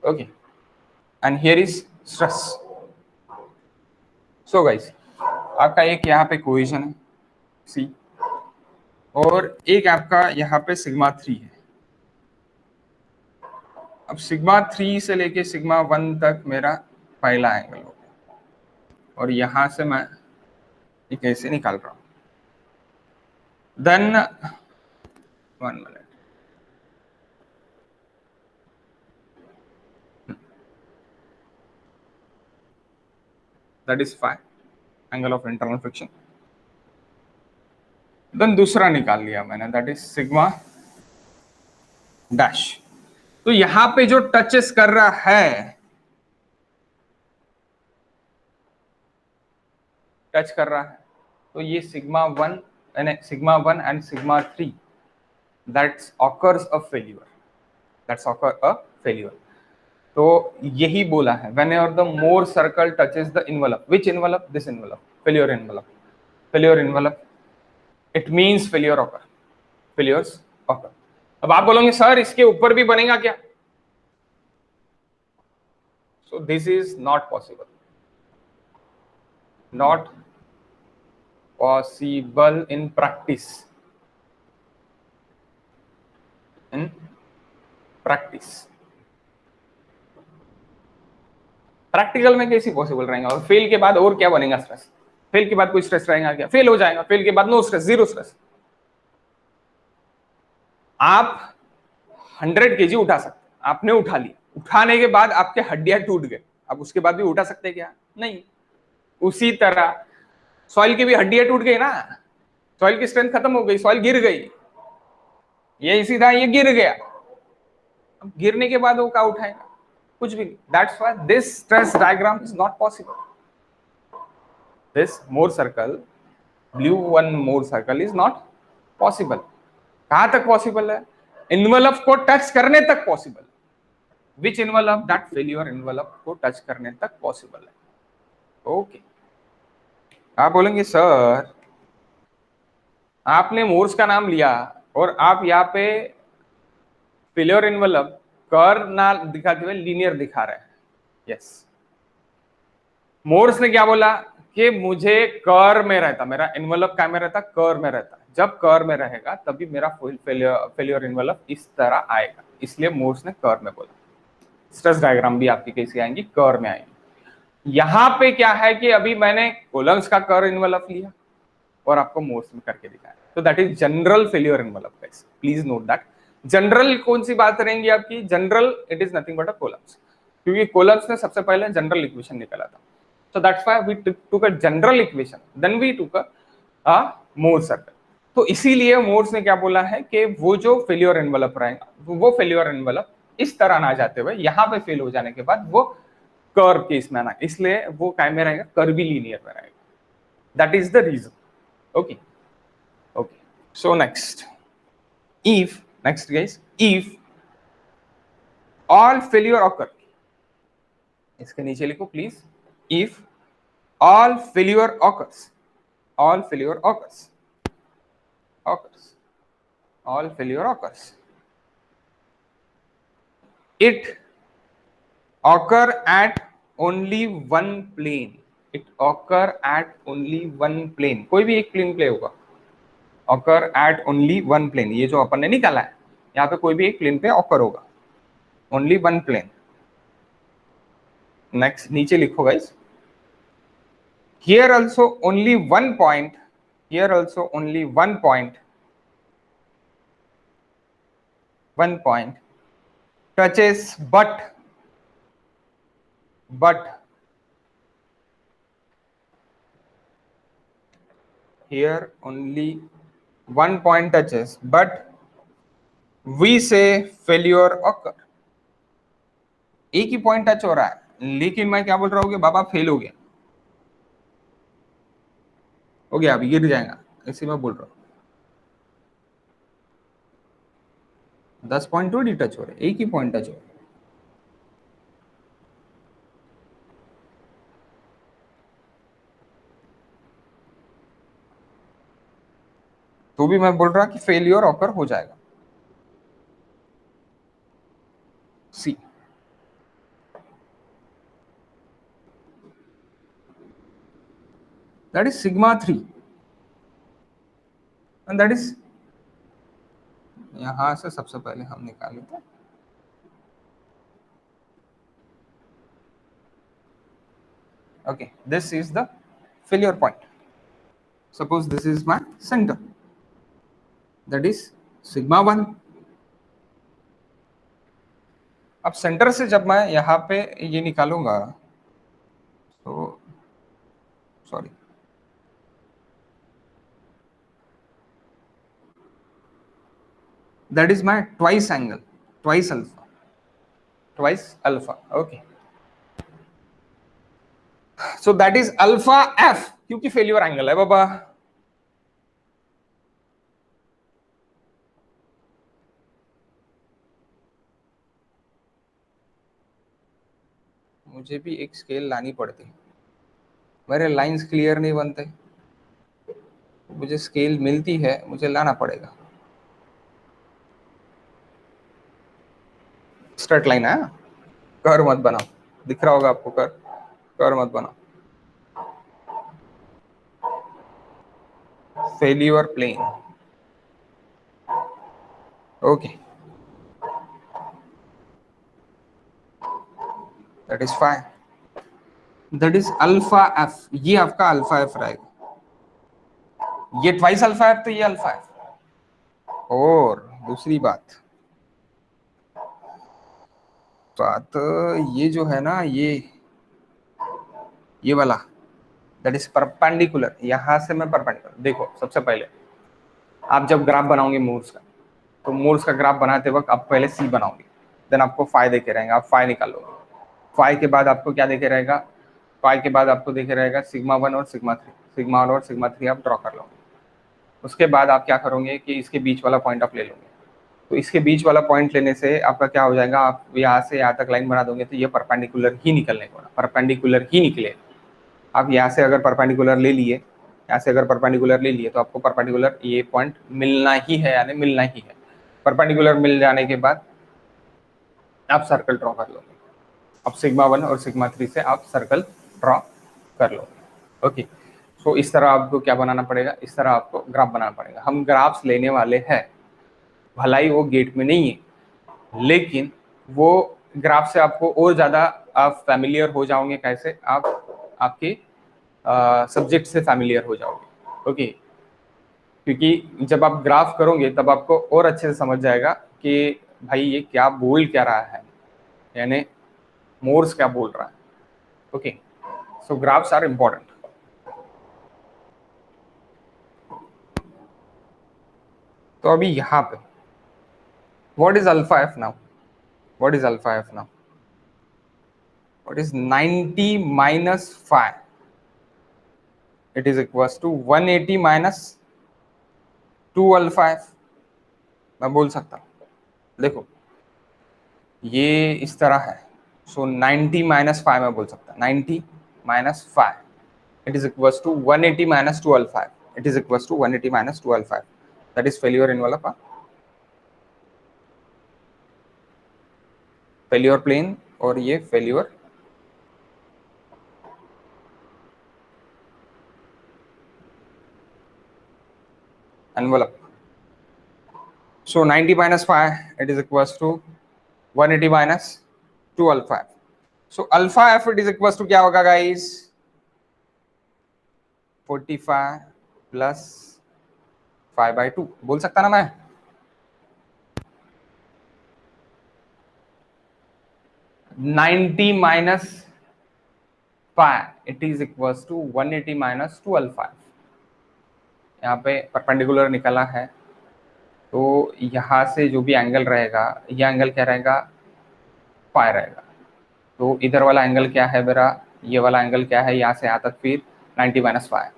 Okay, and here is stress. So guys आपका एक यहाँ पे कोहेजन है C, और एक आपका यहाँ पे सिग्मा 3 है। अब सिग्मा 3 से लेके सिग्मा 1 तक मेरा पहला एंगल हो गया, और यहां से मैं ये कैसे निकाल रहा हूं, then 1 minute, that is phi angle of internal friction. Then दूसरा निकाल लिया मैंने, दैट इज सिग्मा डैश। तो यहां पे जो टचेस कर रहा है, टच कर रहा है, तो ये sigma 1 and sigma 3 that's occurs a failure, that's occur a failure. तो यही बोला है, whenever the more circle touches the envelope, which envelope, this envelope, failure envelope, failure envelope, it means failure occur, failures occur। अब आप बोलोगे sir इसके ऊपर भी बनेगा क्या, so this is not possible, not possible in practice, in practice, practical में कैसी पॉसिबल रहेगा, और फेल के बाद और क्या बनेगा स्ट्रेस, फेल के बाद कोई स्ट्रेस रहेगा क्या, फेल हो जाएगा, फेल के बाद नो स्ट्रेस, जीरो स्ट्रेस। आप 100 kg उठा सकते, आपने उठा लिया, उठाने के बाद आपके हड्डियां टूट गए, अब उसके बाद भी उठा सकते क्या, नहीं। उसी तरह सॉइल की भी हड्डियां टूट गई ना, सॉइल की स्ट्रेंथ खत्म हो गई, सॉइल गिर गई, ये सीधा ये गिर गया, अब गिरने के बाद वो क्या उठाएगा, कुछ भी नहीं. That's why this stress diagram is not possible. This more circle, blue one more circle is not possible. कहां तक पॉसिबल है, इन्वेलप को टच करने तक possible. Which envelope, that failure envelope को टच करने तक पॉसिबल है. ओके, आप बोलेंगे सर आपने मोर्स का नाम लिया और आप यहाँ पे फेल्योर इन्वेलप कर्व ना दिखाते हुए लीनियर दिखा रहे हैं. यस, मोर्स ने क्या बोला कि मुझे कर्व में रहता, मेरा इन्वेलप क्या में रहता, कर्व में रहता. जब कर्व में रहेगा तभी मेरा फेल्योर इन्वेलप इस तरह आएगा, इसलिए मोर्स ने कर्व में बोला. स्ट्रेस डायग्राम भी आपकी कैसी आएंगी, कर्व में आएंगी. यहां पे क्या है कि अभी मैंने कोलम्स का कर्व इन्वेलप लिया और आपको मोर्स में करके दिखाया. तो that is general failure envelope guys, please note that. General कौन सी बात रहेंगी आपकी, general it is nothing but a coulombs, क्योंकि कोलम्स ने सबसे पहले जनरल इक्वेशन निकाला था. So that's why we took a general equation, then we took a Mohr circle. तो इसीलिए मोर्स ने क्या बोला है कि वो जो फेल्योर एनवलप रहेगा, वो फेल्योर एनवलप इस तरह ना जाते हुए यहाँ पे फेल हो जाने के बाद वो कर्व के इसमें ना, इसलिए वो काय में रहेगा, कर्वी लीनियर में रहेगा. That is the reason. Okay okay, so next, if next guys, if all failure occur, इसके नीचे लिखो please, if all failure occurs, all failure occurs, all failure occurs, it occur at only one plane, it occur at only one plane, कोई भी एक plane play होगा, occur at only one plane, ये जो अपन ने निकाला है यहाँ पे कोई भी एक प्लेन पे occur होगा, only one plane. नेक्स्ट नीचे लिखो guys, here also only one point, here also only one point touches, but here only one point touches, but we say failure occur. एक ही पॉइंट टच हो रहा है, लेकिन मैं क्या बोल रहा हूँ कि बाबा फेल हो गया अभी गिर जाएगा, इसी में बोल रहा हूँ. 10 पॉइंट थोड़ी टच हो रहे, एक ही पॉइंट टच हो रहा है. तो भी मैं बोल रहा कि फेलियर ऑकर हो जाएगा. सी, that is sigma 3 and that is, यहां से सबसे पहले हम निकाले थे, okay, this is the failure point. Suppose this is my center, that is sigma 1. अब सेंटर से जब मैं यहाँ पे ये निकालूंगा, तो sorry, that is my twice angle, twice alpha, okay. So that is alpha f, क्योंकि फेल्यूर एंगल है बाबा. मुझे भी एक स्केल लानी पड़ती, मेरे लाइंस क्लियर नहीं बनते, मुझे स्केल मिलती है, मुझे लाना पड़ेगा. स्ट्रेट लाइन है, कर्व मत बनाओ, दिख रहा होगा आपको कर्व मत बनाओ. Failure plane, okay, that is fine, that is alpha F, ये आपका अल्फा एफ रहेगा, ये ट्वाइस अल्फा एफ, तो ये अल्फा एफ. और दूसरी बात ये जो है ना, ये वाला दैट इज परपेंडिकुलर। यहां से मैं परपेंडिकुलर, देखो सबसे पहले आप जब ग्राफ बनाओगे मूव्स का, तो मूव्स का ग्राफ बनाते वक्त आप पहले सी बनाओगे, देन आपको फाई देखे रहेंगे, आप फाई निकालोगे, फाई के बाद आपको क्या देखे रहेगा, फाई के बाद आपको देखे रहेगा सिग्मा 1 और सिग्मा 3, सिग्मा 1 और सिग्मा 3 आप ड्रॉ कर लोगे। उसके बाद आप क्या करोगे कि इसके बीच वाला पॉइंट आप ले लोगे, तो इसके बीच वाला पॉइंट लेने से आपका क्या हो जाएगा, आप यहाँ से यहाँ तक लाइन बना दोगे तो ये परपेंडिकुलर ही निकलने को, परपेंडिकुलर ही निकले। आप यहाँ से अगर परपेंडिकुलर ले लिए, यहाँ से अगर परपेंडिकुलर ले लिए तो आपको परपेंडिकुलर ये पॉइंट मिलना ही है, यानी मिलना ही है। परपेंडिकुलर मिल जाने के बाद आप सर्कल ड्रॉ कर लोगे, अब सिग्मा 1 और सिग्मा 3 से आप सर्कल ड्रॉ कर लोगे। ओके, सो इस तरह आपको क्या बनाना पड़ेगा, इस तरह आपको ग्राफ बनाना पड़ेगा। हम ग्राफ्स लेने वाले हैं, भलाई वो गेट में नहीं है, लेकिन वो ग्राफ से आपको और ज़्यादा आप फैमिलियर हो जाओगे। कैसे, आप आपके सब्जेक्ट से फैमिलियर हो जाओगे। ओके, क्योंकि जब आप ग्राफ करोगे तब आपको और अच्छे से समझ जाएगा कि भाई ये क्या बोल क्या रहा है, यानी मोर्स क्या बोल रहा है। Okay, so graphs are important. तो अभी यहाँ पे what is alpha F now, what is alpha F now, what is 90 minus 5, it is equals to 180 minus 2 alpha F. मैं बोल सकता हूँ, देखो ये इस तरह है, सो 90 माइनस 5 मैं बोल सकता हूँ, 90 minus 5 it is equals to 180 minus 2 alpha F, it is equals to 180 minus 2 alpha F, that is failure in वाला पा फेल्योर प्लेन, और ये failure envelope. So 90 minus 5, it is equals to 180 minus 2 alpha f. So alpha f it is equals to क्या होगा guys, 45 plus 5/2 बोल सकता ना मैं, 90 minus 5 it is equals to 180 minus 2 alpha f। यहाँ पे परपेंडिकुलर निकला है, तो यहाँ से जो भी एंगल रहेगा, ये एंगल क्या रहेगा, फाई रहेगा। तो इधर वाला एंगल क्या है मेरा, ये वाला एंगल क्या है, यहाँ से यहाँ तक फिर 90 माइनस 5,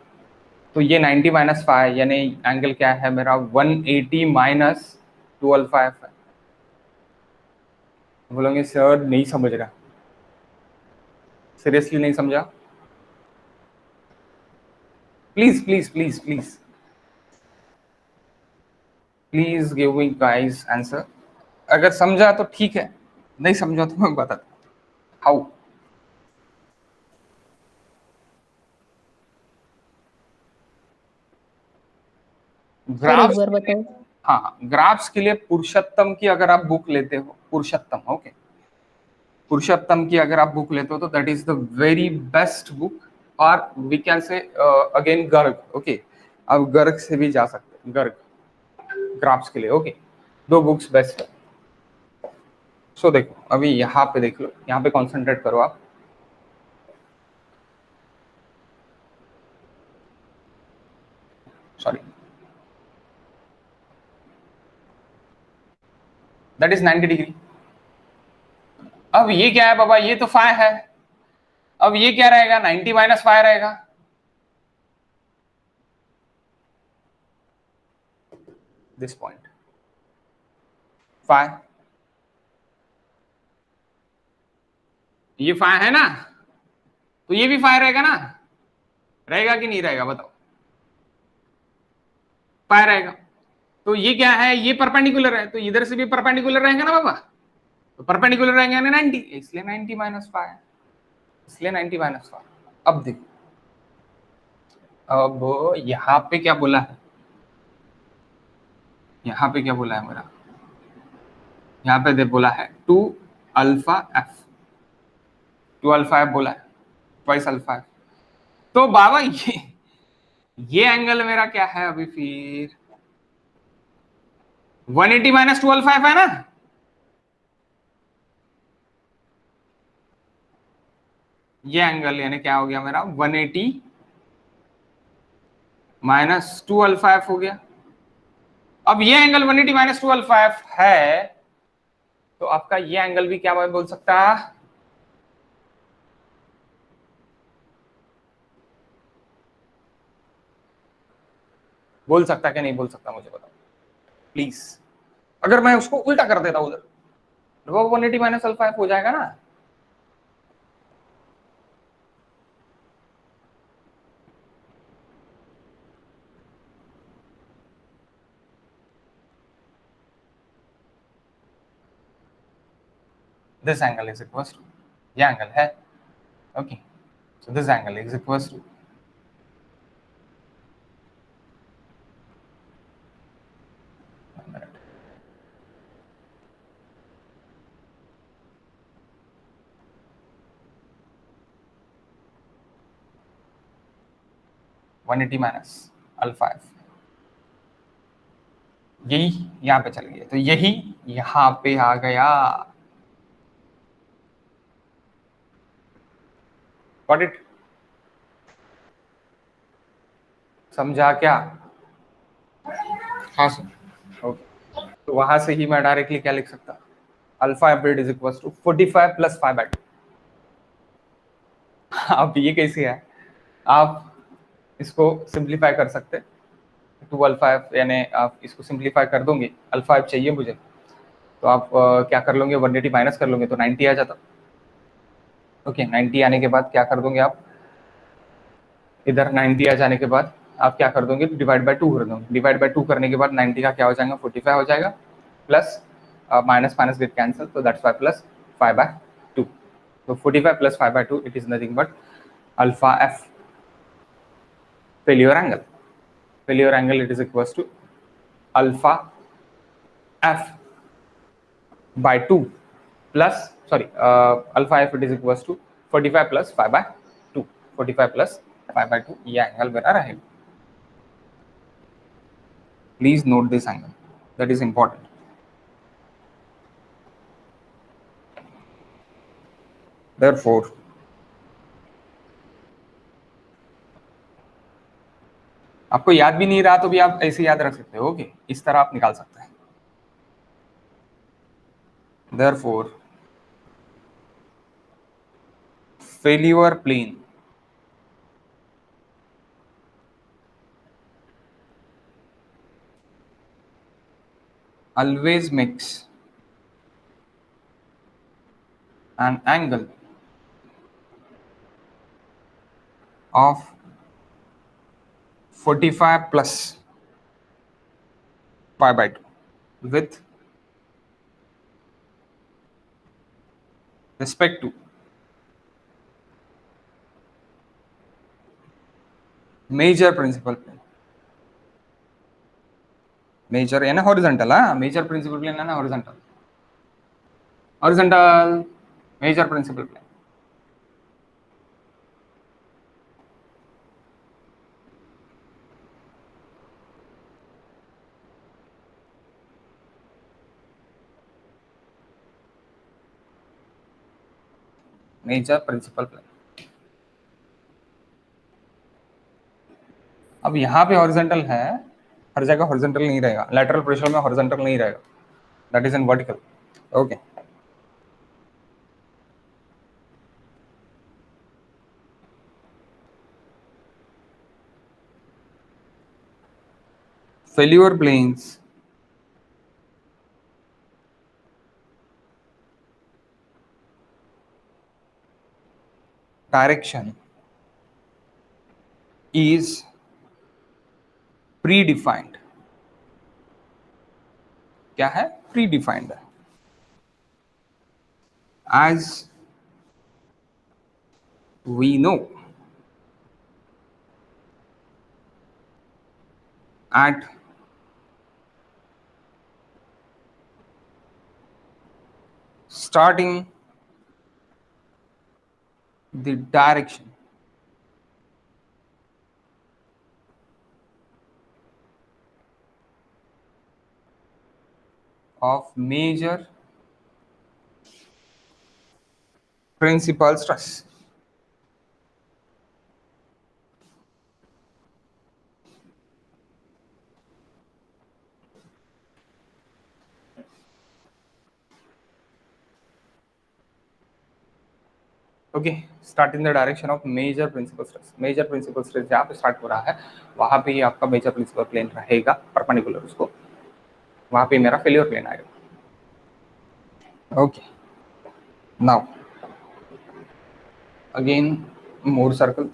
तो ये 90 माइनस 5 यानी एंगल क्या है मेरा, 180 माइनस 2 अल्फा एफ है। बोलोगे सर नहीं समझ रहा, सीरियसली नहीं समझा, please please please please please give me guys answer. अगर समझा तो ठीक है, नहीं समझा तो मैं बताता हाउ। सर एक ग्राफ्स, बार बताओ। हाँ ग्राफ्स के लिए पुरुषोत्तम की अगर आप बुक लेते हो, पुरुषोत्तम, ओके, पुरुषोत्तम की अगर आप बुक लेते हो तो that is the very best book, और we can say again Garg. Okay, अब गर्ग से भी जा सकते हैं, गर्ग ग्राफ्स के लिए। ओके, दो बुक्स बेस्ट है। सो देखो अभी यहाँ पे देख लो, यहाँ पे कॉन्सेंट्रेट करो आप, सॉरी, दैट इज 90 डिग्री। अब ये क्या है बाबा, ये तो फाइ है, अब ये क्या रहेगा, 90 माइनस फाइ रहेगा, दिस पॉइंट फाइ, ये फाइ है ना, तो ये भी फाइ रहेगा ना, रहेगा कि नहीं रहेगा बताओ, फाइ रहेगा। तो ये क्या है, ये परपेंडिकुलर है, तो इधर से भी परपेंडिकुलर रहेगा ना बाबा, तो परपेंडिकुलर रहेंगे यानी 90, इसलिए 90 माइनस 5, इसलिए 90 माइनस 5। अब देखो, अब यहाँ पे क्या बोला है, यहाँ पे क्या बोला है मेरा, यहाँ पे दे बोला है 2 अल्फा एफ, 2 अल्फा एफ बोला है, ट्वाइस अल्फा एफ। तो बाबा ये एंगल मेरा क्या है अभी फिर, 180 माइनस 2 अल्फा एफ है ना, ये एंगल यानी क्या हो गया मेरा 180 माइनस 2 अल्फा एफ हो गया। अब ये एंगल 180 माइनस 2 अल्फा एफ है, तो आपका ये एंगल भी क्या मैं बोल सकता, बोल सकता कि नहीं बोल सकता, मुझे बताओ प्लीज। अगर मैं उसको उल्टा कर देता उधर, वो 180 माइनस अल्फा एफ हो जाएगा ना। This angle is equals to, ये एंगल है, okay, so this angle is equals to 180 minus alpha F, यही यहाँ पे चल गया, तो यही यहाँ पे आ गया। Got it? समझा क्या? हाँ सर। ओके, तो वहां से ही मैं डायरेक्टली क्या लिख सकता, alpha F is equal to 45 plus 5/2। अब ये कैसे है, आप इसको सिंप्लीफाई कर सकते, 2 अल्फा एफ, यानी आप इसको सिंप्लीफाई कर दोगे, अल्फा एफ चाहिए मुझे, तो आप क्या कर लोगे, 180 माइनस कर लोगे तो 90 आ जाता। ओके, 90 आने के बाद क्या कर दोगे आप, इधर 90 आ जाने के बाद आप क्या कर दोगे, डिवाइड बाय 2 कर दोगे, डिवाइड बाय 2 करने के बाद 90 का क्या हो जाएगा, 45 हो जाएगा, plus minus minus get cancel, तो दैट्स वाई प्लस 5/2। तो 45 plus 5/2 it is nothing but alpha F, failure angle. Failure angle it is equals to alpha f by 2 plus, sorry, alpha f it is equals to 45 plus 5/2, 45 plus 5/2 ये angle बना रहेगा। Please note this angle, that is important. Therefore आपको याद भी नहीं रहा तो भी आप ऐसे याद रख सकते हो, ओके, इस तरह आप निकाल सकते हैं। Therefore failure plane always makes an angle of 45 plus 5/2 with respect to major principal plane. Major यानी हॉरिजॉन्टल, हाँ, मेजर प्रिंसिपल प्लेन है ना, horizontal, horizontal major principal plane. Major principal plane. अब यहाँ पे हॉरिजॉन्टल है, हर जगह हॉरिजॉन्टल नहीं रहेगा, लैटरल प्रेशर में हॉरिजॉन्टल नहीं रहेगा, that is in vertical. Okay, failure planes direction is predefined। क्या है? predefined है। as we know at starting the direction of major principal stress। Okay, start in the direction of major principal stress. Major principal stress जहाँ पे start हो रहा है वहां पे ही आपका मेजर प्रिंसिपल प्लेन रहेगा परपेंडिकुलर उसको, वहां पे मेरा फेलियर प्लेन आएगा। Okay, now again more circle.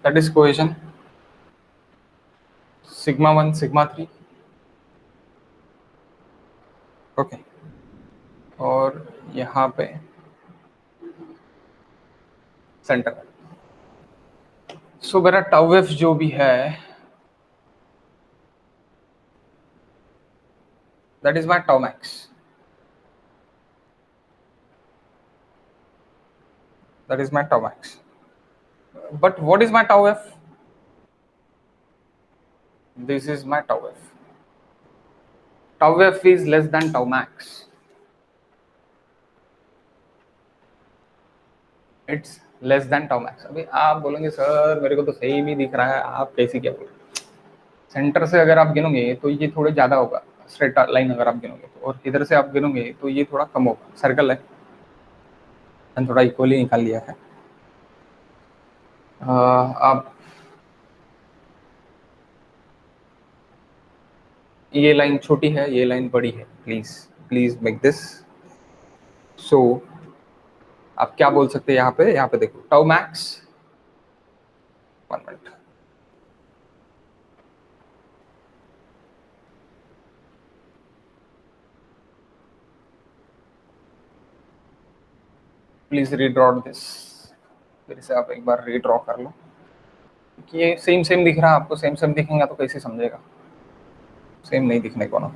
That is cohesion sigma 1 sigma 3। Okay, और यहाँ पे सेंटर। सो मेरा टाउ एफ जो भी है that is my tau max, that is my tau max. But what is my tau F? This is my tau F. Tau F is less than tau max, it's less than tau max. अभी आप बोलेंगे sir मेरे को तो सही भी दिख रहा है, आप कैसी क्या बोल रहे हैं? सेंटर से अगर आप गिनोगे तो ये थोड़े ज्यादा होगा, स्ट्रेट लाइन अगर आप गिनोगे तो, और इधर से आप गिनोगे तो ये थोड़ा कम होगा। सर्कल है, मैंने थोड़ा इक्वली निकाल लिया है। आप ये लाइन छोटी है, ये लाइन बड़ी है, प्लीज प्लीज मेक दिस। सो आप क्या बोल सकते हैं यहाँ पे देखो, tau max, 1 minute, please redraw this. फिर से आप एक बार रीड्रॉ कर लो कि ये सेम सेम दिख रहा है आपको। सेम सेम दिखेगा तो कैसे समझेगा? सेम नहीं दिखने को ना।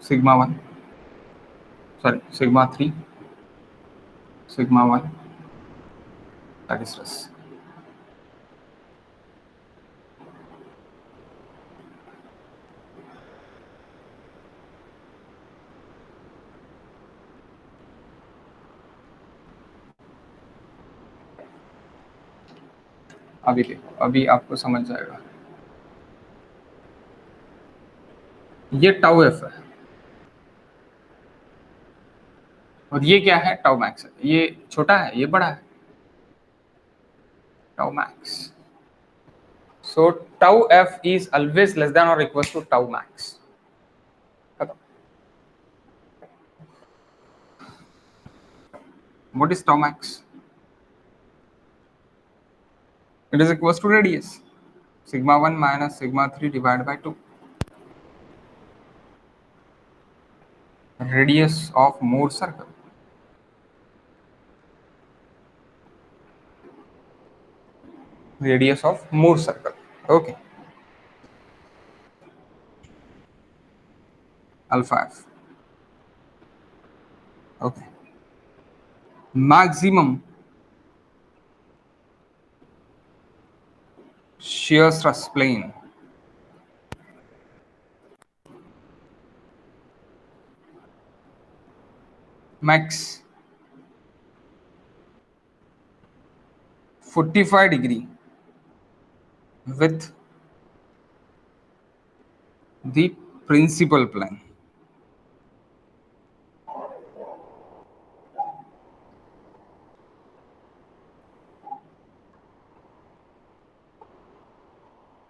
Sigma 1, sorry sigma 3, sigma 1, that is stress. अभी देखो, अभी आपको समझ जाएगा। ये टाउ एफ है और ये क्या है? टाउ मैक्स है। ये छोटा है, ये बड़ा है, tau max. So tau F is always less than और equal to tau max. What is tau max? It is equals to radius, sigma 1 minus sigma 3 divided by 2. Radius of Moore circle. Radius of Moore circle. Okay. Alpha f. Okay. Maximum shear stress plane max 45 degree with the principal plan.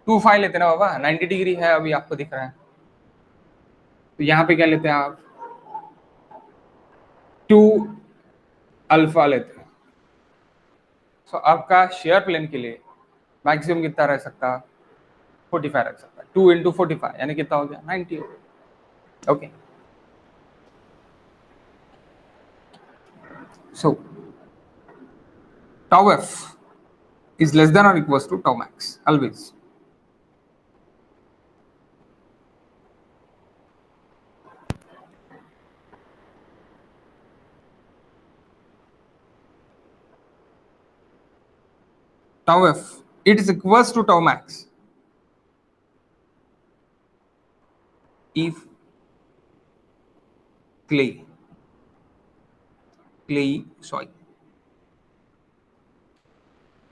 Two five लेते ना बाबा, 90 degree है अभी आपको दिख रहा है, तो यहाँ पे क्या लेते हैं आप, टू अल्फा लेते हैं। सो आपका शेयर प्लेन के लिए मैक्सिमम कितना रह सकता है, 45 रख सकता है, 2 इंटू 45 यानी कितना हो गया, 90। Okay, so tau f is less than or equals to tau max always. Tau f, it is equals to tau max if clay soil,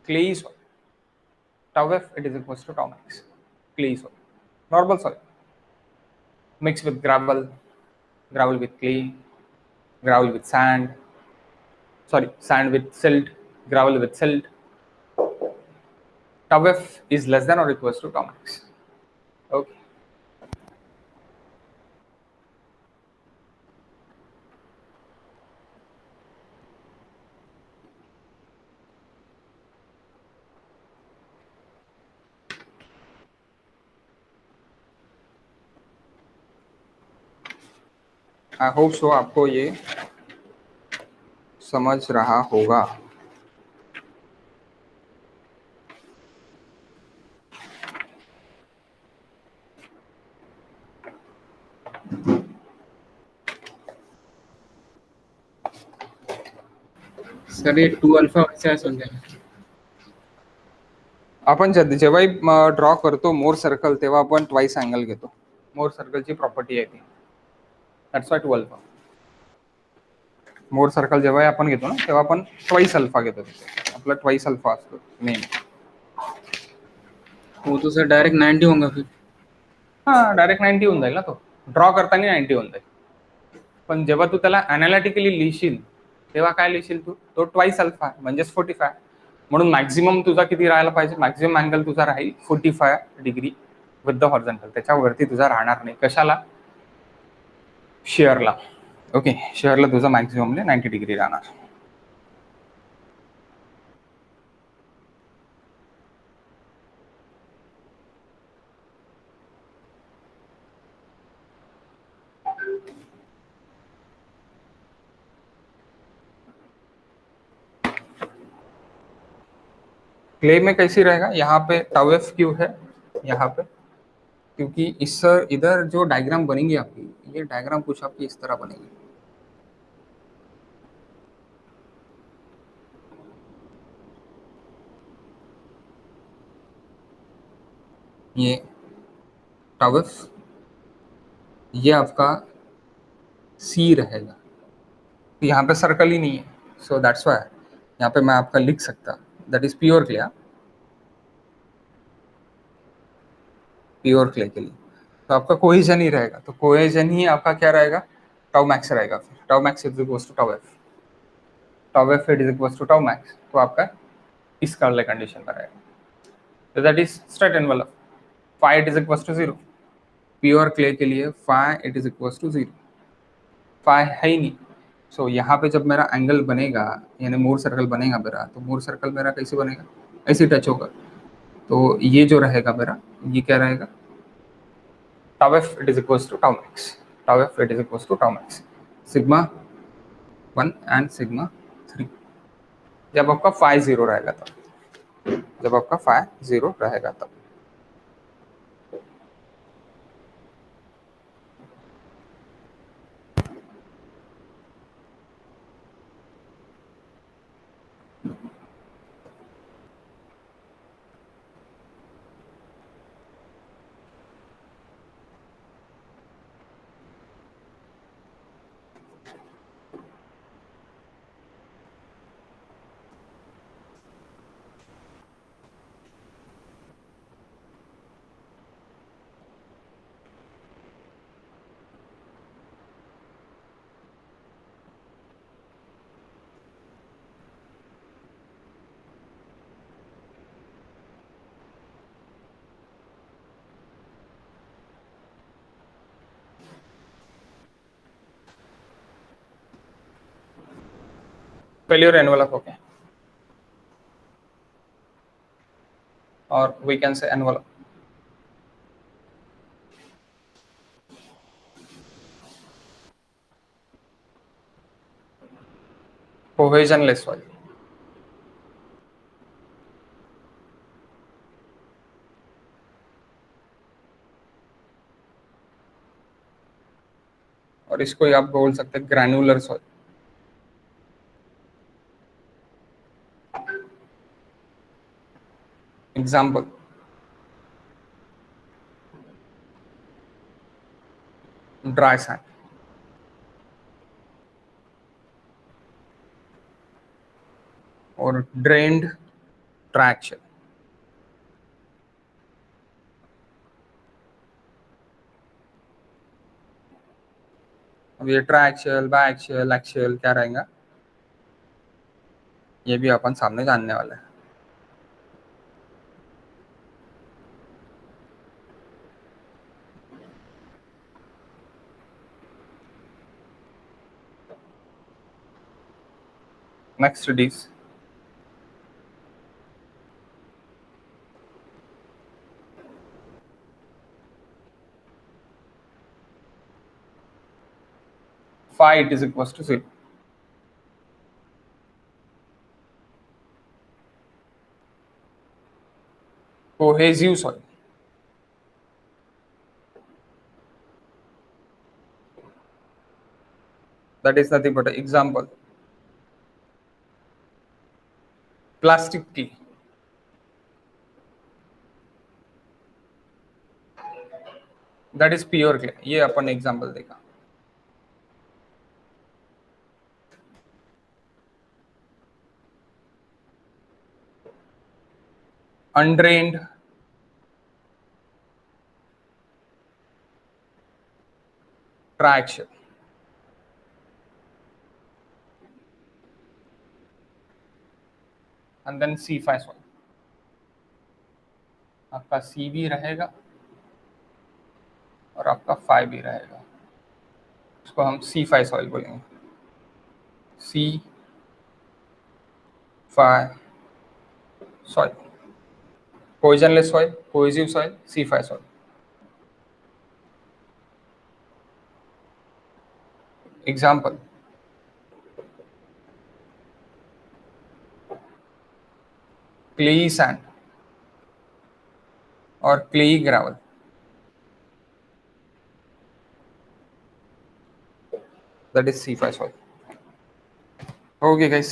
clay soil, tau f it is equals to tau max, clay soil, normal soil mixed with gravel, gravel with clay, gravel with sand, sorry, sand with silt, gravel with silt. Tau f is less than or equals to tau max. Okay. I hope so आपको ये समझ रहा होगा। Sir ये 2 alpha कसे समजायला? आपण जेव्हाही ड्रॉ करतो मोर सर्कल तेव्हा आपण ट्वाइस अँगल घेतो, मोर सर्कलची प्रॉपर्टी आहे ती, that's why 2 alpha. More circle जेव्हाही आपण घेतो ना तेव्हा आपण ट्वाइस अल्फा घेतो, आपला ट्वाइस अल्फा असतो नेम। वो तो सर डायरेक्ट 90 होगा फिर। हां, डायरेक्ट 90 होऊन जाईल ना, तो ड्रॉ करताना 90 होऊन जाईल, पण जेव्हा तू त्याला अनालिटिकली लिहिशील तेव्हा काय लिहिशील तू, तो ट्वाइस अल्फा म्हणजेच 45, म्हणून मॅक्झिमम तुझा किती राहायला पाहिजे, मॅक्झिमम अँगल तुझा राहील 45 डिग्री विथ द हॉरिझॉन्टल, त्याच्यावरती तुझा राहणार नाही, कशाला, शेअरला। ओके, शेअरला तुझा मॅक्झिममने 90 डिग्री राहणार। क्ले में कैसी रहेगा, यहाँ पे टाउ एफ क्यू है यहाँ पे, क्योंकि इस इधर जो डायग्राम बनेगी आपकी, ये डायग्राम कुछ आपकी इस तरह बनेगी, ये टाउ एफ, ये आपका सी रहेगा, तो यहाँ पे सर्कल ही नहीं है, सो दैट्स वाई यहाँ पे मैं आपका लिख सकता, that is pure clay, pure clay के लिए तो आपका कोहेजन ही रहेगा, तो कोहेजन ही आपका क्या रहेगा, टाउ मैक्स रहेगा, फिर tau max is equals to tau F, tau F it is equals to tau max, तो आपका इस वाले कंडीशन पर रहेगा, तो that is straight envelope, phi it is equals to 0, pure clay के लिए phi it is equals to 0, phi है ही नहीं, सो यहाँ पे जब मेरा एंगल बनेगा, यानी मूर सर्कल बनेगा मेरा, तो मूर सर्कल मेरा कैसे बनेगा, ऐसे टच होगा, तो ये जो रहेगा मेरा, ये क्या रहेगा, tau f it is equals to tau max, tau f it is equals to tau max, sigma 1 and sigma 3, जब आपका phi 0 रहेगा तब, जब आपका phi 0 रहेगा तब। failure envelope, okay, or we can say envelope. Cohesionless soil. और इसको ही आप बोल सकते हैं granular soil. Example, dry sand, और ड्रेन्ड ट्रैक्शन. अब ये ट्रैक्शन, बायक्शियल, एक्शियल क्या रहेगा, ये भी अपन सामने जानने वाले हैं. Next it is phi it is equals to 0. Cohesive soil. That is nothing but an example. Plastic clay. That is pure clay. ये अपन एग्जाम्पल देखा. Undrained traction. And then C5 soil. आपका C भी रहेगा और आपका phi भी रहेगा. इसको हम C5 soil बोलेंगे. C5 soil. Cohesionless soil, cohesive soil, C5 soil. Example, clayey sand or clayey gravel. That is C5 soil. Okay guys,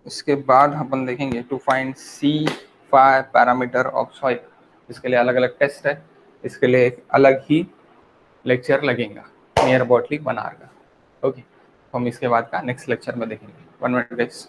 इसके बाद अपन देखेंगे to find C5 parameter of soil. इसके लिए अलग अलग टेस्ट है, इसके लिए एक अलग ही लेक्चर लगेगा नियर अबाउटली बनार का. ओके, हम इसके बाद का नेक्स्ट लेक्चर में देखेंगे. 1 मिनट गाइस.